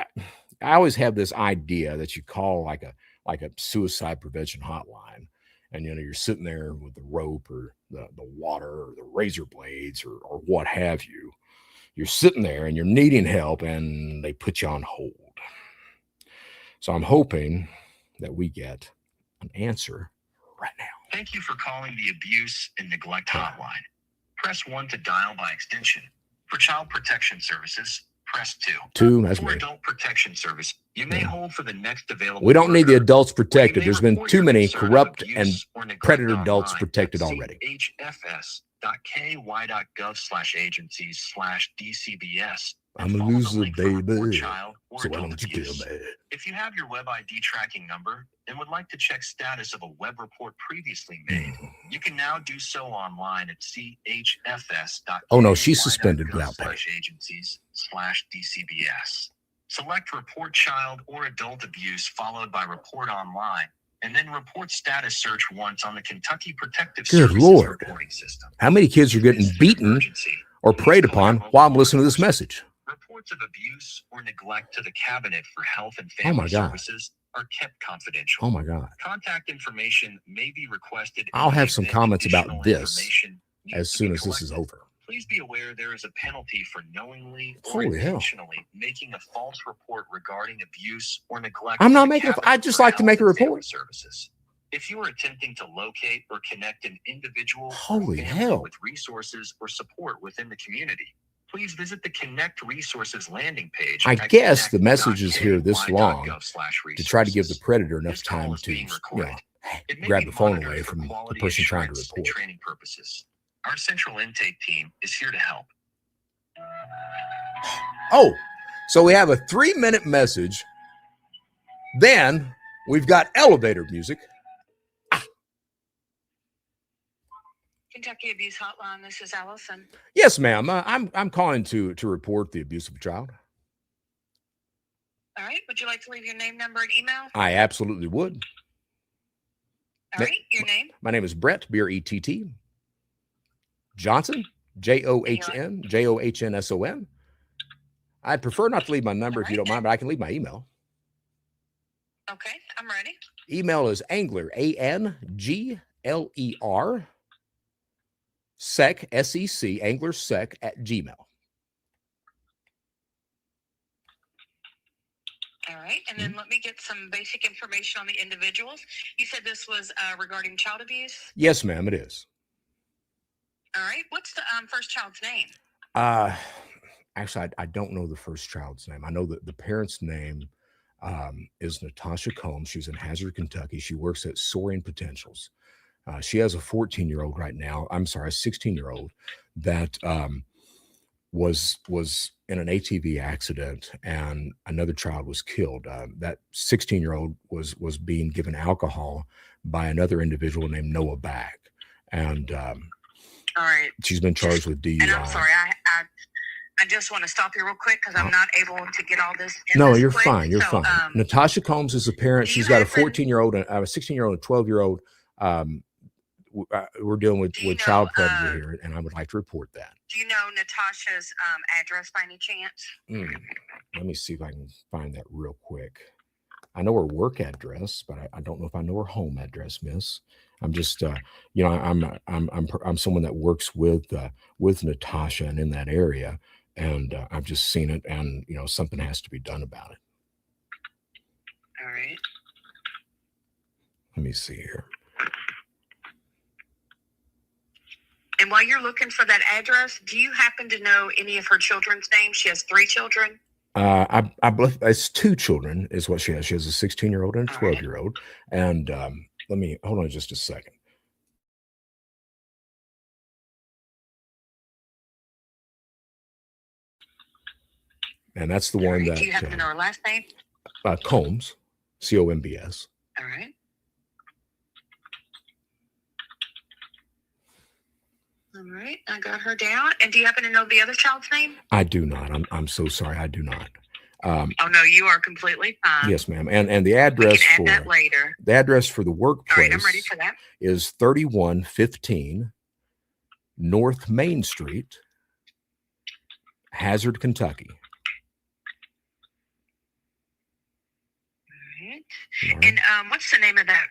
I always have this idea that you call like a suicide prevention hotline, and you're sitting there with the rope or the water or the razor blades or what have you. You're sitting there and you're needing help, and they put you on hold. So I'm hoping that we get an answer right now. Thank you for calling the Abuse and Neglect Hotline. Press 1 to dial by extension. For Child Protection Services, press 2. 2, that's for me. Adult Protection Service, you may hold for the next available. We don't need the worker, adults or you protected. may There's been report too your many concern of corrupt abuse and or neglect predator adults online protected at already. chfs.ky.gov/agencies/DCBS. I'm a follow the loser, link for report baby. child or So why adult don't you tell abuse. me? If you have your web ID tracking number and would like to check status of a web report previously made, you can now do so online at chfs.ky.gov/agencies/DCBS. Oh no, she's suspended without pay. Select report child or adult abuse followed by report online, and then report status search once on the Kentucky Protective Good Services Lord. reporting system. How many kids are If getting this is an beaten emergency, or please preyed call upon your local while I'm law listening to this enforcement. message? Reports of abuse or neglect to the Cabinet for Health and Oh my Family God. Services are kept confidential. Oh my God. Contact information may be requested. I'll in the have some event comments about additional this information needs as to soon be as this is collected. over. Please be aware there is a penalty for knowingly or Holy hell. intentionally making a false report regarding abuse or neglect. I'm to not the making Cabinet I'd just for like to Health make a and Family report. Services. If you are attempting to locate or connect an individual or Holy family hell. with resources or support within the community, please visit the Connect Resources landing page. I at guess the message is here this long connect.ky.gov/resources. to try to give the predator enough This call time is to, being recorded. It may grab be the phone monitored away for from the quality person trying to assurance and report. training purposes. Our central intake team is here to help. Oh, so we have a 3-minute message. Then we've got elevator music. Kentucky Abuse Hotline. This is Allison. Yes, ma'am. I'm calling to report the abuse of a child. All right. Would you like to leave your name, number, and email? I absolutely would. All right. Your name? My name is Brett, B-R-E-T-T. Johnson, John, I'd prefer not to leave my number if you don't mind, but I can leave my email. Okay. I'm ready. Email is Angler, A-N-G-L-E-R, sec, S-E-C, anglersec @gmail. All right. And then let me get some basic information on the individuals. You said this was regarding child abuse? Yes, ma'am, it is. All right. What's the first child's name? Actually, I don't know the first child's name. I know that the parent's name is Natasha Combs. She's in Hazard, Kentucky. She works at Soaring Potentials. She has a 14-year-old right now. I'm sorry, a 16-year-old that was in an ATV accident, and another child was killed. That 16-year-old was being given alcohol by another individual named Noah Back, and all right. She's been charged with DUI. And I'm sorry, I just want to stop you real quick because I'm not able to get all this. No, you're fine. You're fine. Natasha Combs is a parent. She's got a 14-year-old, a 16-year-old, and a 12-year-old. We're dealing with child predator here, and I would like to report that. Do you know Natasha's address by any chance? Let me see if I can find that real quick. I know her work address, but I don't know if I know her home address, miss. I'm just, I'm someone that works with Natasha and in that area, and I've just seen it, and something has to be done about it. All right. Let me see here. And while you're looking for that address, do you happen to know any of her children's names? She has 3 children. I believe it's 2 children is what she has. She has a 16-year-old and a 12-year-old. And let me hold on just a second. And that's the one that. Do you happen to know her last name? Combs, C-O-M-B-S. All right. All right, I got her down. And do you happen to know the other child's name? I do not. I'm so sorry. I do not. Oh no, you are completely fine. Yes, ma'am. And the We address can add that later. the address for the All workplace right, I'm ready for that. is 3115 North Main Street, Hazard, Kentucky. All right. All right. And what's the name of that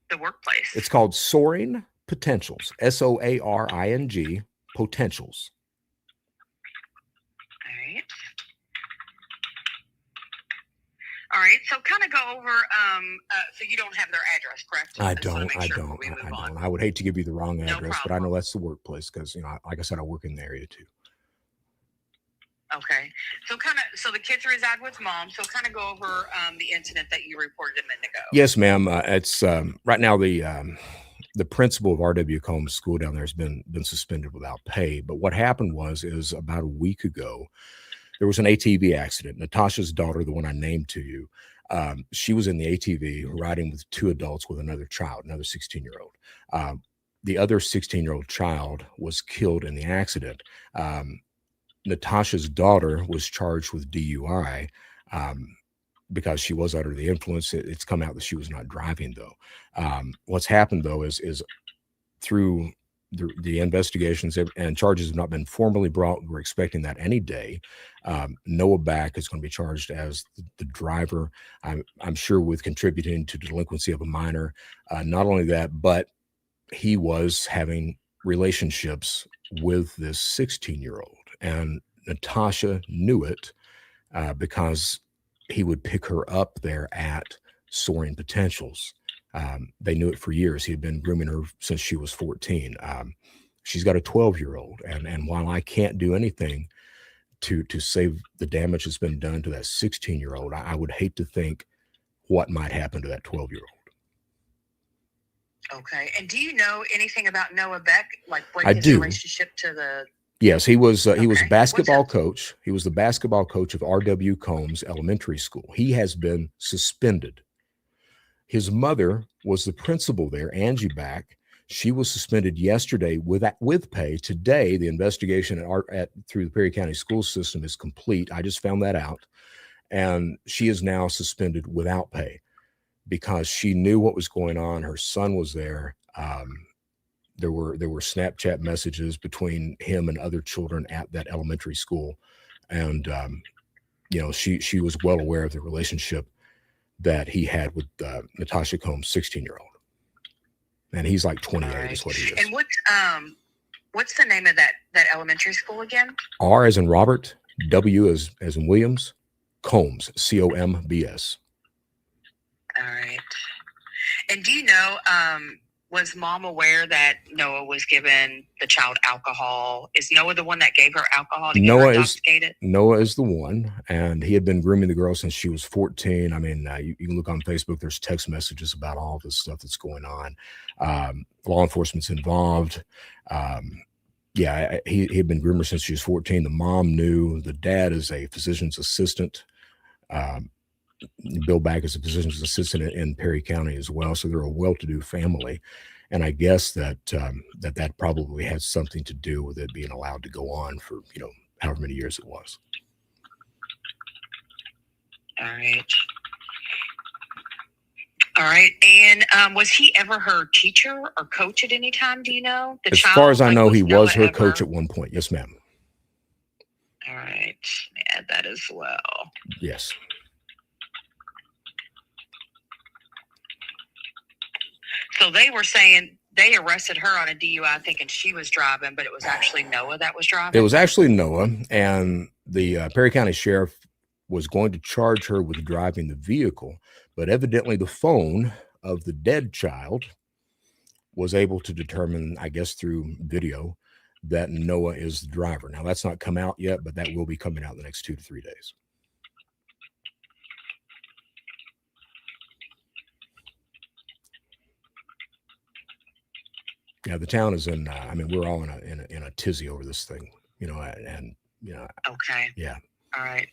the workplace? It's called Soaring Potentials. SOARING Potentials. All right. All right. So kind of go over. So you don't have their address, correct? I just wanna don't. make I sure don't. before we move I on. don't. I would hate to give you the wrong No address, but I know problem. that's the workplace because, like I said, I work in the area too. Okay. So the kids reside with mom. So kind of go over the incident that you reported a minute ago. Yes, ma'am. It's right now the principal of R.W. Combs School down there has been suspended without pay. But what happened is about a week ago, there was an ATV accident. Natasha's daughter, the one I named to you, she was in the ATV riding with two adults with another child, another 16-year-old. The other 16-year-old child was killed in the accident. Natasha's daughter was charged with DUI because she was under the influence. It's come out that she was not driving, though. What's happened, though, is through the investigations and charges have not been formally brought. We're expecting that any day. Noah Back is going to be charged as the driver. I'm sure with contributing to delinquency of a minor. Not only that, but he was having relationships with this 16-year-old. And Natasha knew it because he would pick her up there at Soaring Potentials. They knew it for years. He had been grooming her since she was 14. She's got a 12-year-old. And while I can't do anything to save the damage that's been done to that 16-year-old, I would hate to think what might happen to that 12-year-old. Okay. And do you know anything about Noah Beck? Like what I his do. relationship to the Yes, he was a Okay. basketball What's coach. He was the basketball coach of R.W. Combs Elementary School. He has been suspended. His mother was the principal there, Angie Back. She was suspended yesterday with pay. Today, the investigation through the Perry County school system is complete. I just found that out. And she is now suspended without pay because she knew what was going on. Her son was there. There were Snapchat messages between him and other children at that elementary school. And, she was well aware of the relationship that he had with Natasha Combs, 16-year-old. And he's like 28 is what he is. And what's the name of that elementary school again? R as in Robert, W as in Williams, Combs, Combs. All right. And do you know, was mom aware that Noah was giving the child alcohol? Is Noah the one that gave her alcohol to get her intoxicated? Noah is the one, and he had been grooming the girl since she was 14. I mean, you can look on Facebook. There's text messages about all this stuff that's going on. Law enforcement's involved. He had been groomer since she was 14. The mom knew. The dad is a physician's assistant. Bill Back is a physician's assistant in Perry County as well. So they're a well-to-do family. And I guess that probably has something to do with it being allowed to go on for, however many years it was. All right. All right. And was he ever her teacher or coach at any time? Do you know? As far as I know, he was her coach at one point. Yes, ma'am. All right. Add that as well. Yes. So they were saying they arrested her on a DUI thinking she was driving, but it was actually Noah that was driving. It was actually Noah, and the Perry County Sheriff was going to charge her with driving the vehicle, but evidently the phone of the dead child was able to determine, I guess through video, that Noah is the driver. Now, that's not come out yet, but that will be coming out in the next 2 to 3 days. Yeah, the town is in. We're all in a tizzy over this thing, and Okay. Yeah. All right.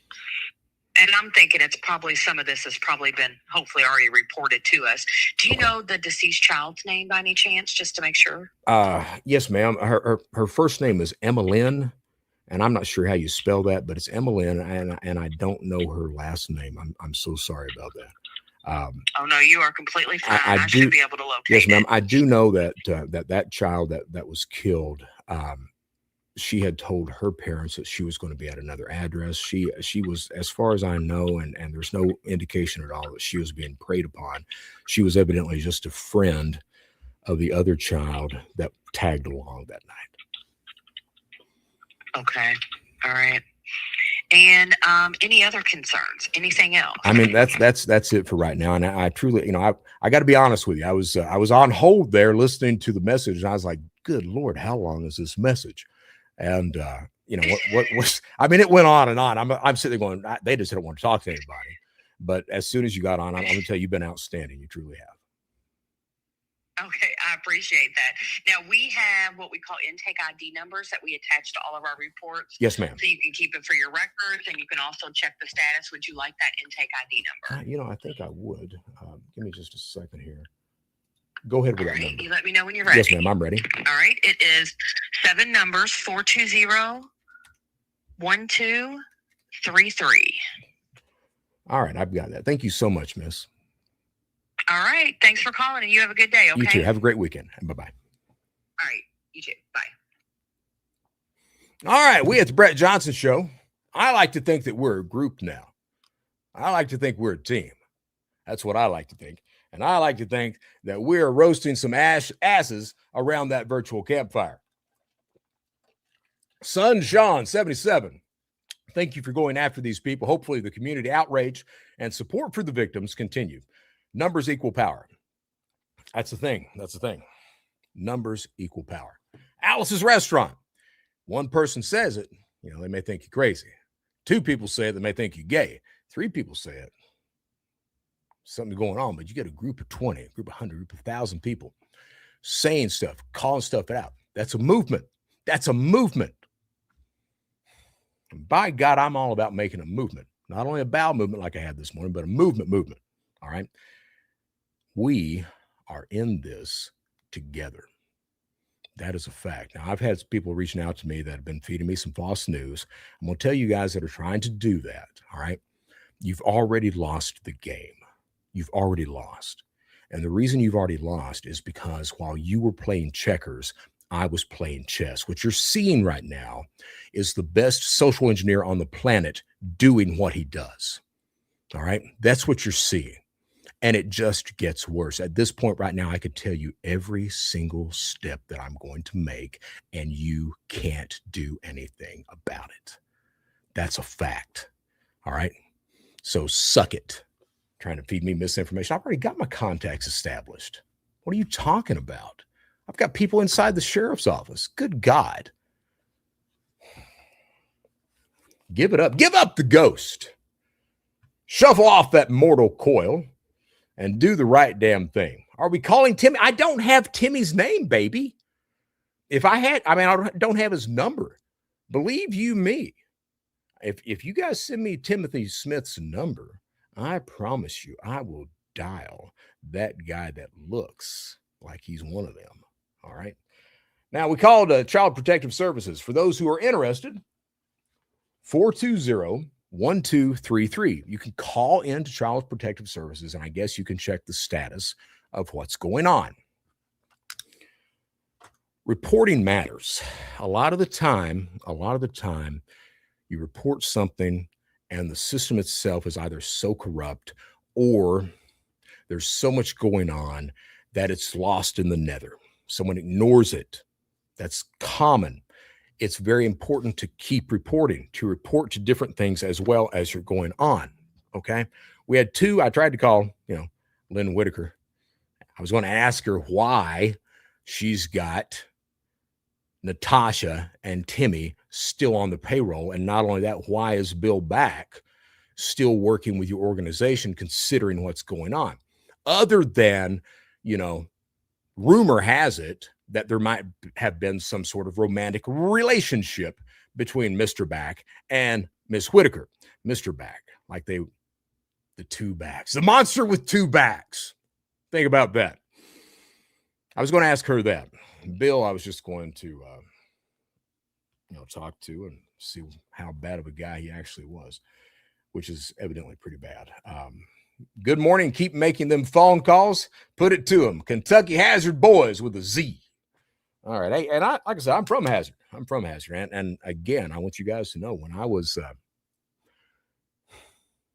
And I'm thinking it's probably some of this has probably been hopefully already reported to us. Do you know the deceased child's name by any chance, just to make sure? Yes, ma'am. Her first name is Emmeline, and I'm not sure how you spell that, but it's Emmeline, and I don't know her last name. I'm so sorry about that. Oh no, you are completely fine. I should be able to locate Yes, ma'am. it. I do know that that child that was killed, she had told her parents that she was going to be at another address. She was, as far as I know, and there's no indication at all that she was being preyed upon. She was evidently just a friend of the other child that tagged along that night. Okay. All right. And any other concerns? Anything else? I mean, that's it for right now. And I truly, I got to be honest with you. I was on hold there listening to the message, and I was like, "Good Lord, how long is this message?" And what was? I mean, it went on and on. I'm sitting there going, they just don't want to talk to anybody. But as soon as you got on, I'm going to tell you, you've been outstanding. You truly have. Okay, I appreciate that. Now, we have what we call intake ID numbers that we attach to all of our reports. Yes, ma'am. So you can keep it for your records, and you can also check the status. Would you like that intake ID number? I think I would. Give me just a second here. Go ahead with that number. You let me know when you're ready. Yes, ma'am, I'm ready. All right, it is 7 numbers, 420-1233. All right, I've got that. Thank you so much, miss. All right. Thanks for calling, and you have a good day, okay? You too. Have a great weekend. Bye-bye. All right. You too. Bye. All right. We at the Brett Johnson Show. I like to think that we're a group now. I like to think we're a team. That's what I like to think. And I like to think that we're roasting some asses around that virtual campfire. Sunshine 77. Thank you for going after these people. Hopefully the community outrage and support for the victims continue. Numbers equal power. That's the thing. That's the thing. Numbers equal power. Alice's Restaurant. One person says it, they may think you're crazy. 2 people say it, they may think you're gay. 3 people say it. Something going on, but you get a group of 20, a group of 100, a group of 1,000 people saying stuff, calling stuff out. That's a movement. That's a movement. And by God, I'm all about making a movement. Not only a bowel movement like I had this morning, but a movement. All right. We are in this together. That is a fact. Now, I've had people reaching out to me that have been feeding me some false news. I'm going to tell you guys that are trying to do that. All right. You've already lost the game. You've already lost. And the reason you've already lost is because while you were playing checkers, I was playing chess. What you're seeing right now is the best social engineer on the planet doing what he does. All right. That's what you're seeing. And it just gets worse. At this point right now, I could tell you every single step that I'm going to make, and you can't do anything about it. That's a fact. All right. So suck it. Trying to feed me misinformation. I've already got my contacts established. What are you talking about? I've got people inside the sheriff's office. Good God. Give it up. Give up the ghost. Shuffle off that mortal coil and do the right damn thing. Are we calling Timmy? I don't have Timmy's name, baby. If I had, I don't have his number. Believe you me. If you guys send me Timothy Smith's number, I promise you, I will dial that guy that looks like he's one of them. All right. Now, we called Child Protective Services. For those who are interested, 420-1233. You can call into Child Protective Services, and I guess you can check the status of what's going on. Reporting matters. A lot of the time, you report something and the system itself is either so corrupt or there's so much going on that it's lost in the nether. Someone ignores it. That's common. It's very important to keep reporting, to report to different things as well as you're going on. Okay. We had 2, I tried to call, Lynn Whitaker. I was going to ask her why she's got Natasha and Timmy still on the payroll. And not only that, why is Bill back still working with your organization, considering what's going on? Other than, rumor has it that there might have been some sort of romantic relationship between Mr. Back and Miss Whitaker, Mr. Back, like the two backs, the monster with two backs. Think about that. I was going to ask her that. Bill, I was just going to, talk to and see how bad of a guy he actually was, which is evidently pretty bad. Good morning. Keep making them phone calls. Put it to them. Kentucky Hazard Boys with a Z. All right. Hey, and like I said, I'm from Hazard. And again, I want you guys to know when I was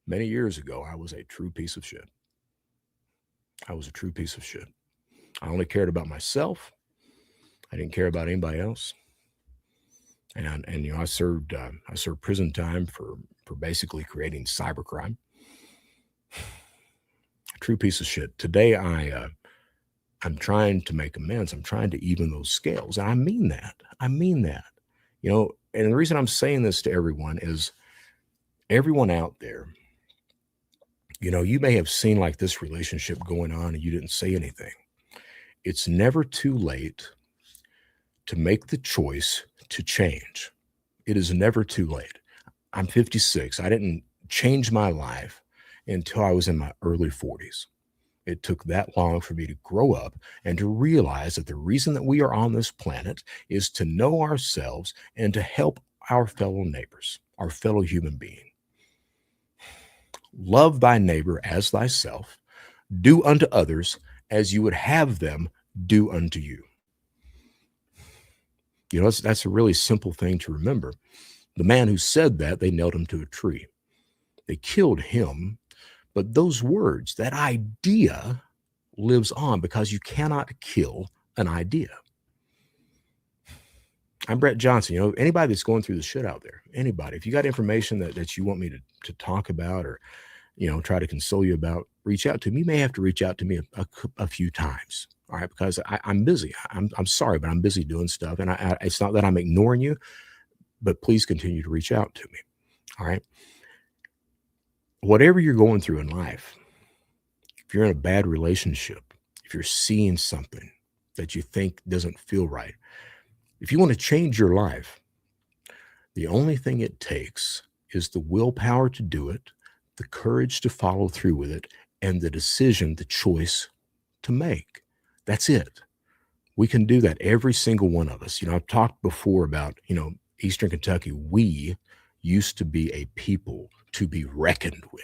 many years ago, I was a true piece of shit. I only cared about myself. I didn't care about anybody else. And I served prison time for basically creating cybercrime. A true piece of shit. Today, I'm trying to make amends. I'm trying to even those scales. And I mean that. And the reason I'm saying this to everyone is everyone out there, you may have seen like this relationship going on and you didn't say anything. It's never too late to make the choice to change. It is never too late. I'm 56. I didn't change my life until I was in my early 40s. It took that long for me to grow up and to realize that the reason that we are on this planet is to know ourselves and to help our fellow neighbors, our fellow human being. Love thy neighbor as thyself. Do unto others as you would have them do unto you. That's a really simple thing to remember. The man who said that, they nailed him to a tree. They killed him, but those words, that idea lives on because you cannot kill an idea. I'm BrettJohnson. Anybody that's going through the shit out there, anybody, if you got information that you want me to talk about or, try to console you about, reach out to me. You may have to reach out to me a few times. All right. Because I'm busy. I'm sorry, but I'm busy doing stuff. And it's not that I'm ignoring you, but please continue to reach out to me. All right. Whatever you're going through in life, if you're in a bad relationship, if you're seeing something that you think doesn't feel right, if you want to change your life, the only thing it takes is the willpower to do it, the courage to follow through with it, and the decision, the choice to make. That's it. We can do that, every single one of us. I've talked before about, Eastern Kentucky. We used to be a people to be reckoned with.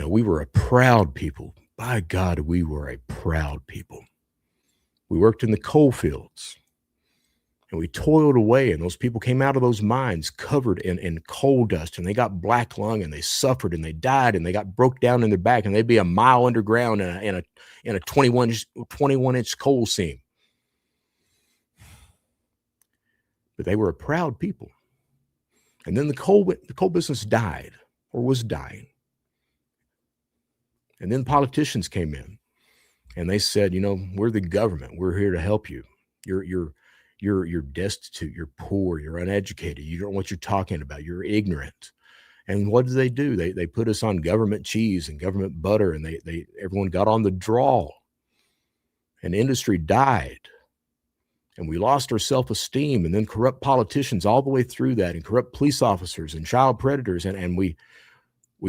We were a proud people. By God, we were a proud people. We worked in the coal fields and we toiled away, and those people came out of those mines covered in coal dust, and they got black lung, and they suffered, and they died, and they got broke down in their back, and they'd be a mile underground in a 21-inch coal seam. But they were a proud people. And then the coal business died, or was dying. And then politicians came in and they said, we're the government. We're here to help you. You're destitute. You're poor. You're uneducated. You don't know what you're talking about. You're ignorant. And what do? They put us on government cheese and government butter, and everyone got on the draw, and industry died. And we lost our self-esteem, and then corrupt politicians all the way through that, and corrupt police officers and child predators. And we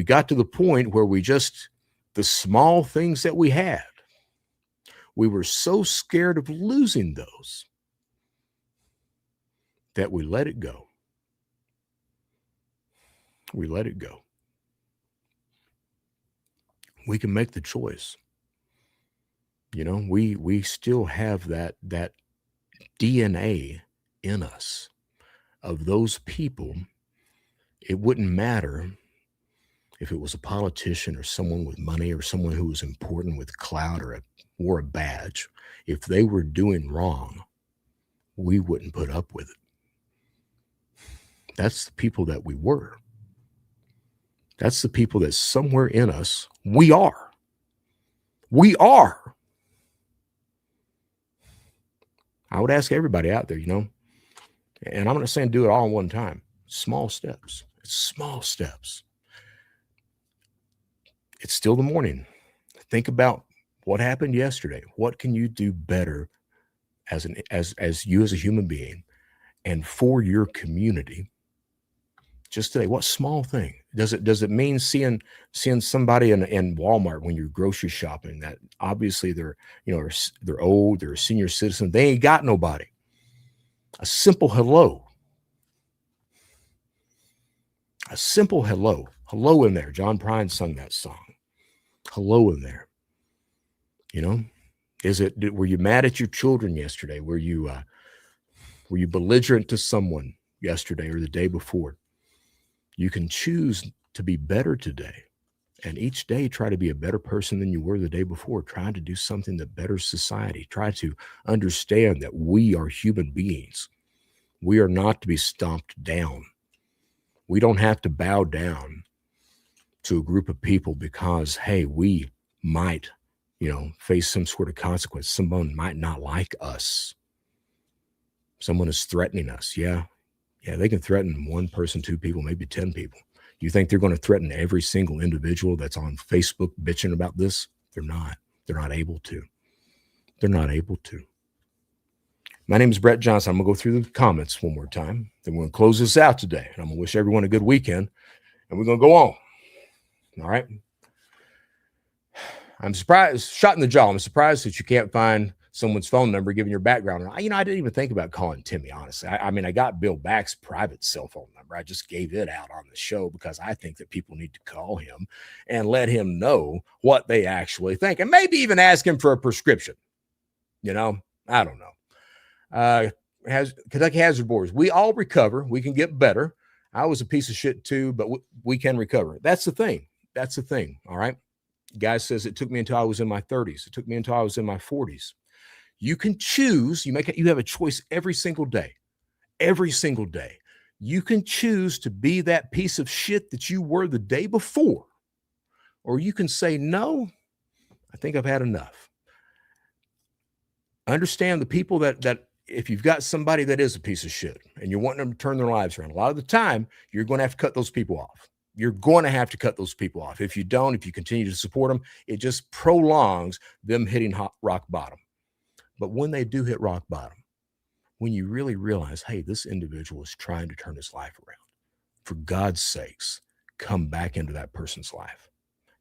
got to the point where the small things that we had, we were so scared of losing those that we let it go. We let it go. We can make the choice. We still have that DNA in us of those people. It wouldn't matter if it was a politician or someone with money or someone who was important with clout or wore a badge. If they were doing wrong, we wouldn't put up with it. That's the people that we were. That's the people that somewhere in us, we are. We are. I would ask everybody out there, and I'm not saying do it all in one time. Small steps. It's small steps. It's still the morning. Think about what happened yesterday. What can you do better as you as a human being and for your community Just today, what small thing? Does it mean seeing somebody in Walmart when you're grocery shopping that obviously they're old, they're a senior citizen, they ain't got nobody. A simple hello. A simple hello. Hello in there. John Prine sung that song. Hello in there. You know, were you mad at your children yesterday? Were you belligerent to someone yesterday or the day before? You can choose to be better today, and each day try to be a better person than you were the day before. Try to do something that betters society. Try to understand that we are human beings. We are not to be stomped down. We don't have to bow down to a group of people because, hey, we might, face some sort of consequence. Someone might not like us. Someone is threatening us. Yeah, they can threaten one person, 2 people, maybe 10 people. You think they're going to threaten every single individual that's on Facebook bitching about this? They're not. They're not able to. They're not able to. My name is Brett Johnson. I'm going to go through the comments one more time. Then we're going to close this out today. And I'm going to wish everyone a good weekend. And we're going to go on. All right. I'm surprised, shot in the jaw. I'm surprised that you can't find someone's phone number, given your background. I didn't even think about calling Timmy, honestly. I got Bill Back's private cell phone number. I just gave it out on the show because I think that people need to call him and let him know what they actually think. And maybe even ask him for a prescription. I don't know. Kentucky Hazard Boys. We all recover. We can get better. I was a piece of shit too, but we can recover. That's the thing. All right. Guy says it took me until I was in my 30s. It took me until I was in my 40s. You can choose. You have a choice every single day. Every single day. You can choose to be that piece of shit that you were the day before. Or you can say, no, I think I've had enough. Understand the people that if you've got somebody that is a piece of shit and you're wanting them to turn their lives around, a lot of the time, you're going to have to cut those people off. You're going to have to cut those people off. If you continue to support them, it just prolongs them hitting rock bottom. But when they do hit rock bottom, when you really realize, hey, this individual is trying to turn his life around, for God's sakes, come back into that person's life.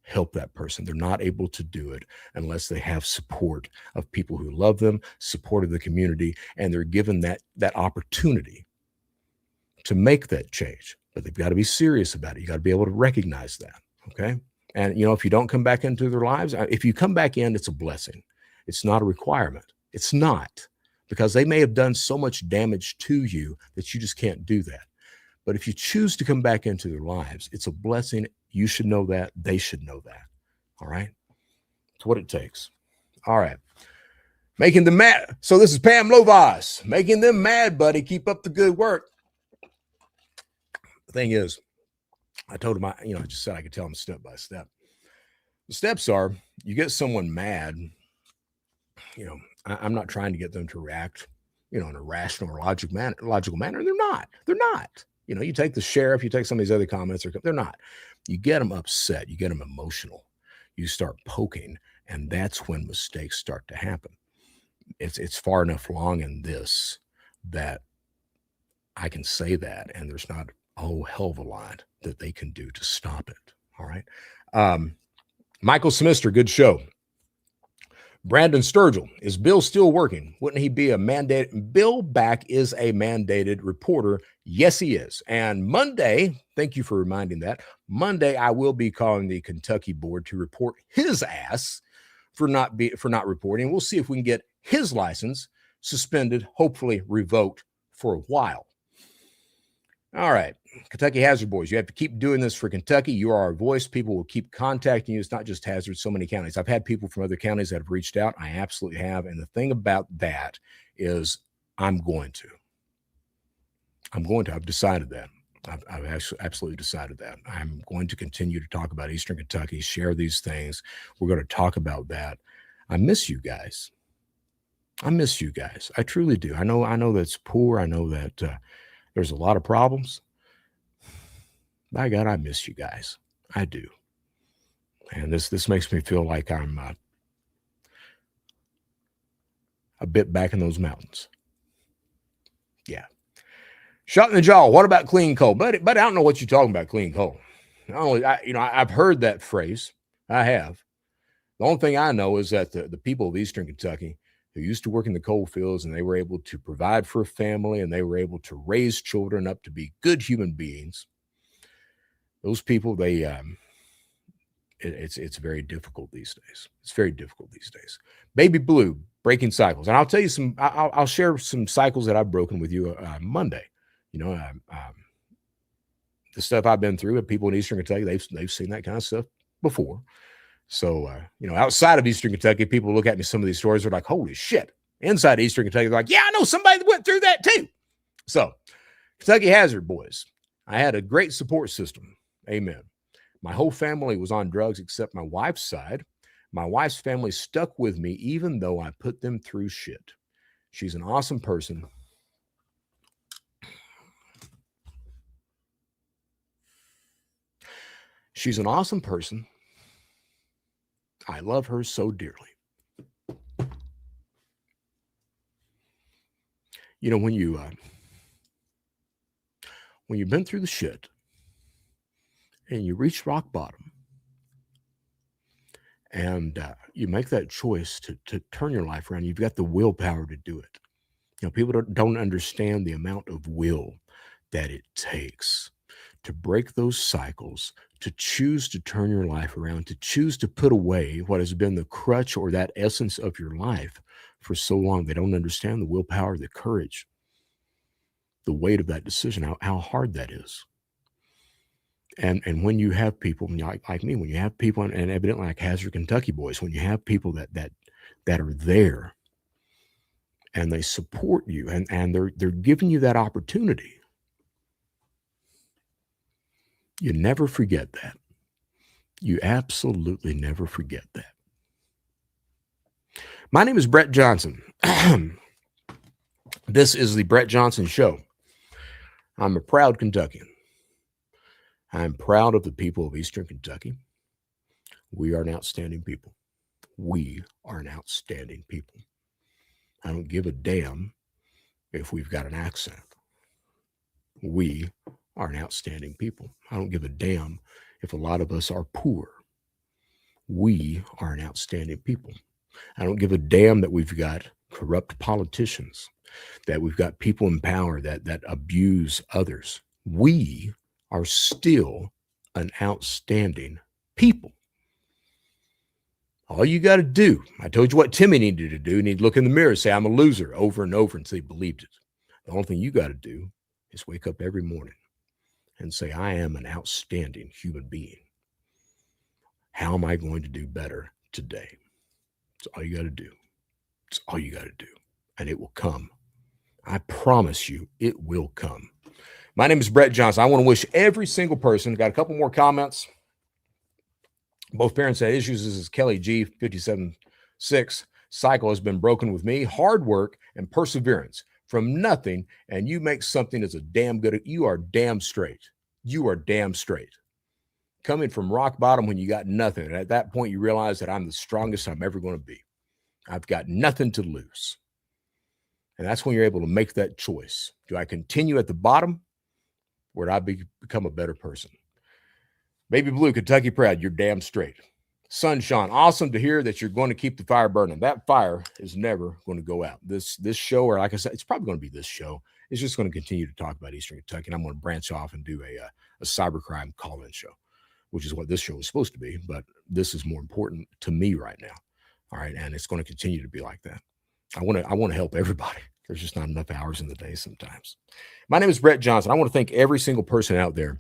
Help that person. They're not able to do it unless they have support of people who love them, support of the community, and they're given that opportunity to make that change. But they've got to be serious about it. You got to be able to recognize that, okay? And, if you don't come back into their lives, if you come back in, it's a blessing. It's not a requirement. It's not, because they may have done so much damage to you that you just can't do that. But if you choose to come back into their lives, it's a blessing. You should know that. They should know that. All right? It's what it takes. All right. Making them mad. So this is Pam Lovas. Making them mad, buddy. Keep up the good work. The thing is, I told him, I just said I could tell him step by step. The steps are, you get someone mad, I'm not trying to get them to react, in a rational or logical manner. They're not. You take the sheriff, you take some of these other comments, they're not. You get them upset, you get them emotional, you start poking, and that's when mistakes start to happen. It's far enough along in this that I can say that, and there's not a whole hell of a lot that they can do to stop it. All right. Michael Semister, good show. Brandon Sturgill, is Bill still working? Wouldn't he be a mandated? Bill Back is a mandated reporter. Yes, he is. And Monday, thank you for reminding that. Monday, I will be calling the Kentucky board to report his ass for not reporting. We'll see if we can get his license suspended, hopefully revoked for a while. All right. Kentucky Hazard Boys, you have to keep doing this for Kentucky. You are our voice. People will keep contacting you. It's not just Hazard, so many counties. I've had people from other counties that have reached out. I absolutely have. And the thing about that is I've decided that. I've absolutely decided that. I'm going to continue to talk about Eastern Kentucky, share these things. We're going to talk about that. I miss you guys. I truly do. I know that's poor. I know that there's a lot of problems. By God, I miss you guys. I do. And this makes me feel like I'm a bit back in those mountains. Yeah. Shot in the jaw. What about clean coal? But I don't know what you're talking about, clean coal. I've heard that phrase. I have. The only thing I know is that the people of Eastern Kentucky who used to work in the coal fields and they were able to provide for a family and they were able to raise children up to be good human beings, those people, it's very difficult these days. It's very difficult these days. Baby Blue, breaking cycles. And I'll tell you I'll share some cycles that I've broken with you Monday. The stuff I've been through, and people in Eastern Kentucky, they've seen that kind of stuff before. So, outside of Eastern Kentucky, people look at me, some of these stories are like, holy shit. Inside Eastern Kentucky, they're like, yeah, I know somebody that went through that too. So, Kentucky Hazard, boys. I had a great support system. Amen. My whole family was on drugs except my wife's side. My wife's family stuck with me even though I put them through shit. She's an awesome person. She's an awesome person. I love her so dearly. When you've been through the shit and you reach rock bottom and you make that choice to turn your life around, you've got the willpower to do it. People don't understand the amount of will that it takes to break those cycles, to choose to turn your life around, to choose to put away what has been the crutch or that essence of your life for so long. They don't understand the willpower, the courage, the weight of that decision, how hard that is. And when you have people like me, when you have people, and evidently like Hazard Kentucky boys, when you have people that are there and they support you and they're giving you that opportunity, you never forget that. You absolutely never forget that. My name is Brett Johnson. This is the Brett Johnson Show. I'm a proud Kentuckian. I'm proud of the people of Eastern Kentucky. We are an outstanding people. We are an outstanding people. I don't give a damn if we've got an accent. We are an outstanding people. I don't give a damn if a lot of us are poor. We are an outstanding people. I don't give a damn that we've got corrupt politicians, that we've got people in power that abuse others. We are still an outstanding people. All you got to do, I told you what Timmy needed to do. He needed to look in the mirror and say, I'm a loser, over and over until he believed it. The only thing you got to do is wake up every morning and say, I am an outstanding human being. How am I going to do better today? It's all you got to do. It's all you got to do. And it will come. I promise you, it will come. My name is Brett Johnson. I want to wish every single person, got a couple more comments. Both parents had issues. This is Kelly G, 57.6. Cycle has been broken with me. Hard work and perseverance from nothing, and you make something that's a damn good. You are damn straight. You are damn straight. Coming from rock bottom when you got nothing. And at that point, you realize that I'm the strongest I'm ever going to be. I've got nothing to lose. And that's when you're able to make that choice. Do I continue at the bottom, or do I become a better person? Baby Blue, Kentucky Proud, you're damn straight. Sunshine, awesome to hear that you're going to keep the fire burning. That fire is never going to go out. This show, or like I said, it's probably going to be this show. It's just going to continue to talk about Eastern Kentucky, and I'm going to branch off and do a cybercrime call-in show, which is what this show is supposed to be, but this is more important to me right now. All right, and it's going to continue to be like that. I want to help everybody. There's just not enough hours in the day sometimes. My name is Brett Johnson. I want to thank every single person out there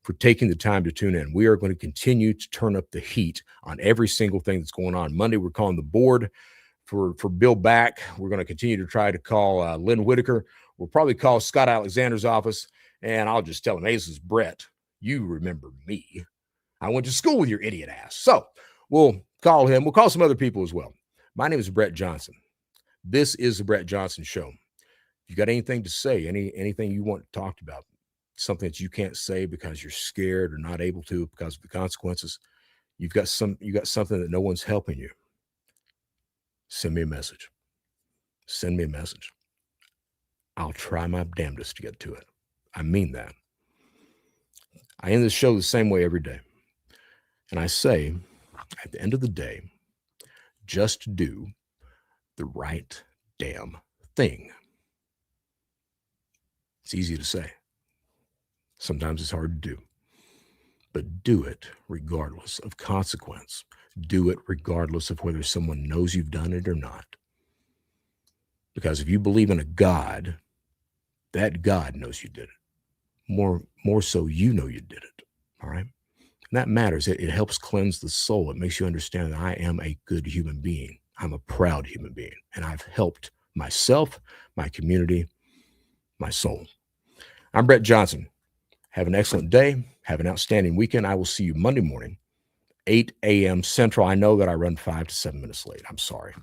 for taking the time to tune in. We are going to continue to turn up the heat on every single thing that's going on. Monday, we're calling the board for Bill Back. We're going to continue to try to call Lynn Whitaker. We'll probably call Scott Alexander's office, and I'll just tell him, hey, this is Brett. You remember me. I went to school with your idiot ass. So we'll call him. We'll call some other people as well. My name is Brett Johnson. This is the Brett Johnson Show. If you got anything to say, anything you want talked about, something that you can't say because you're scared or not able to because of the consequences, you got something that no one's helping you, send me a message. Send me a message. I'll try my damnedest to get to it. I mean that. I end this show the same way every day. And I say, at the end of the day, just do the right damn thing. It's easy to say. Sometimes it's hard to do. But do it regardless of consequence. Do it regardless of whether someone knows you've done it or not. Because if you believe in a God, that God knows you did it. More so, you know you did it. All right? And that matters. It helps cleanse the soul. It makes you understand that I am a good human being. I'm a proud human being. And I've helped myself, my community, my soul. I'm Brett Johnson. Have an excellent day. Have an outstanding weekend. I will see you Monday morning, 8 a.m. Central. I know that I run 5 to 7 minutes late. I'm sorry.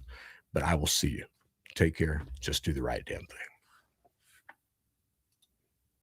But I will see you. Take care. Just do the right damn thing.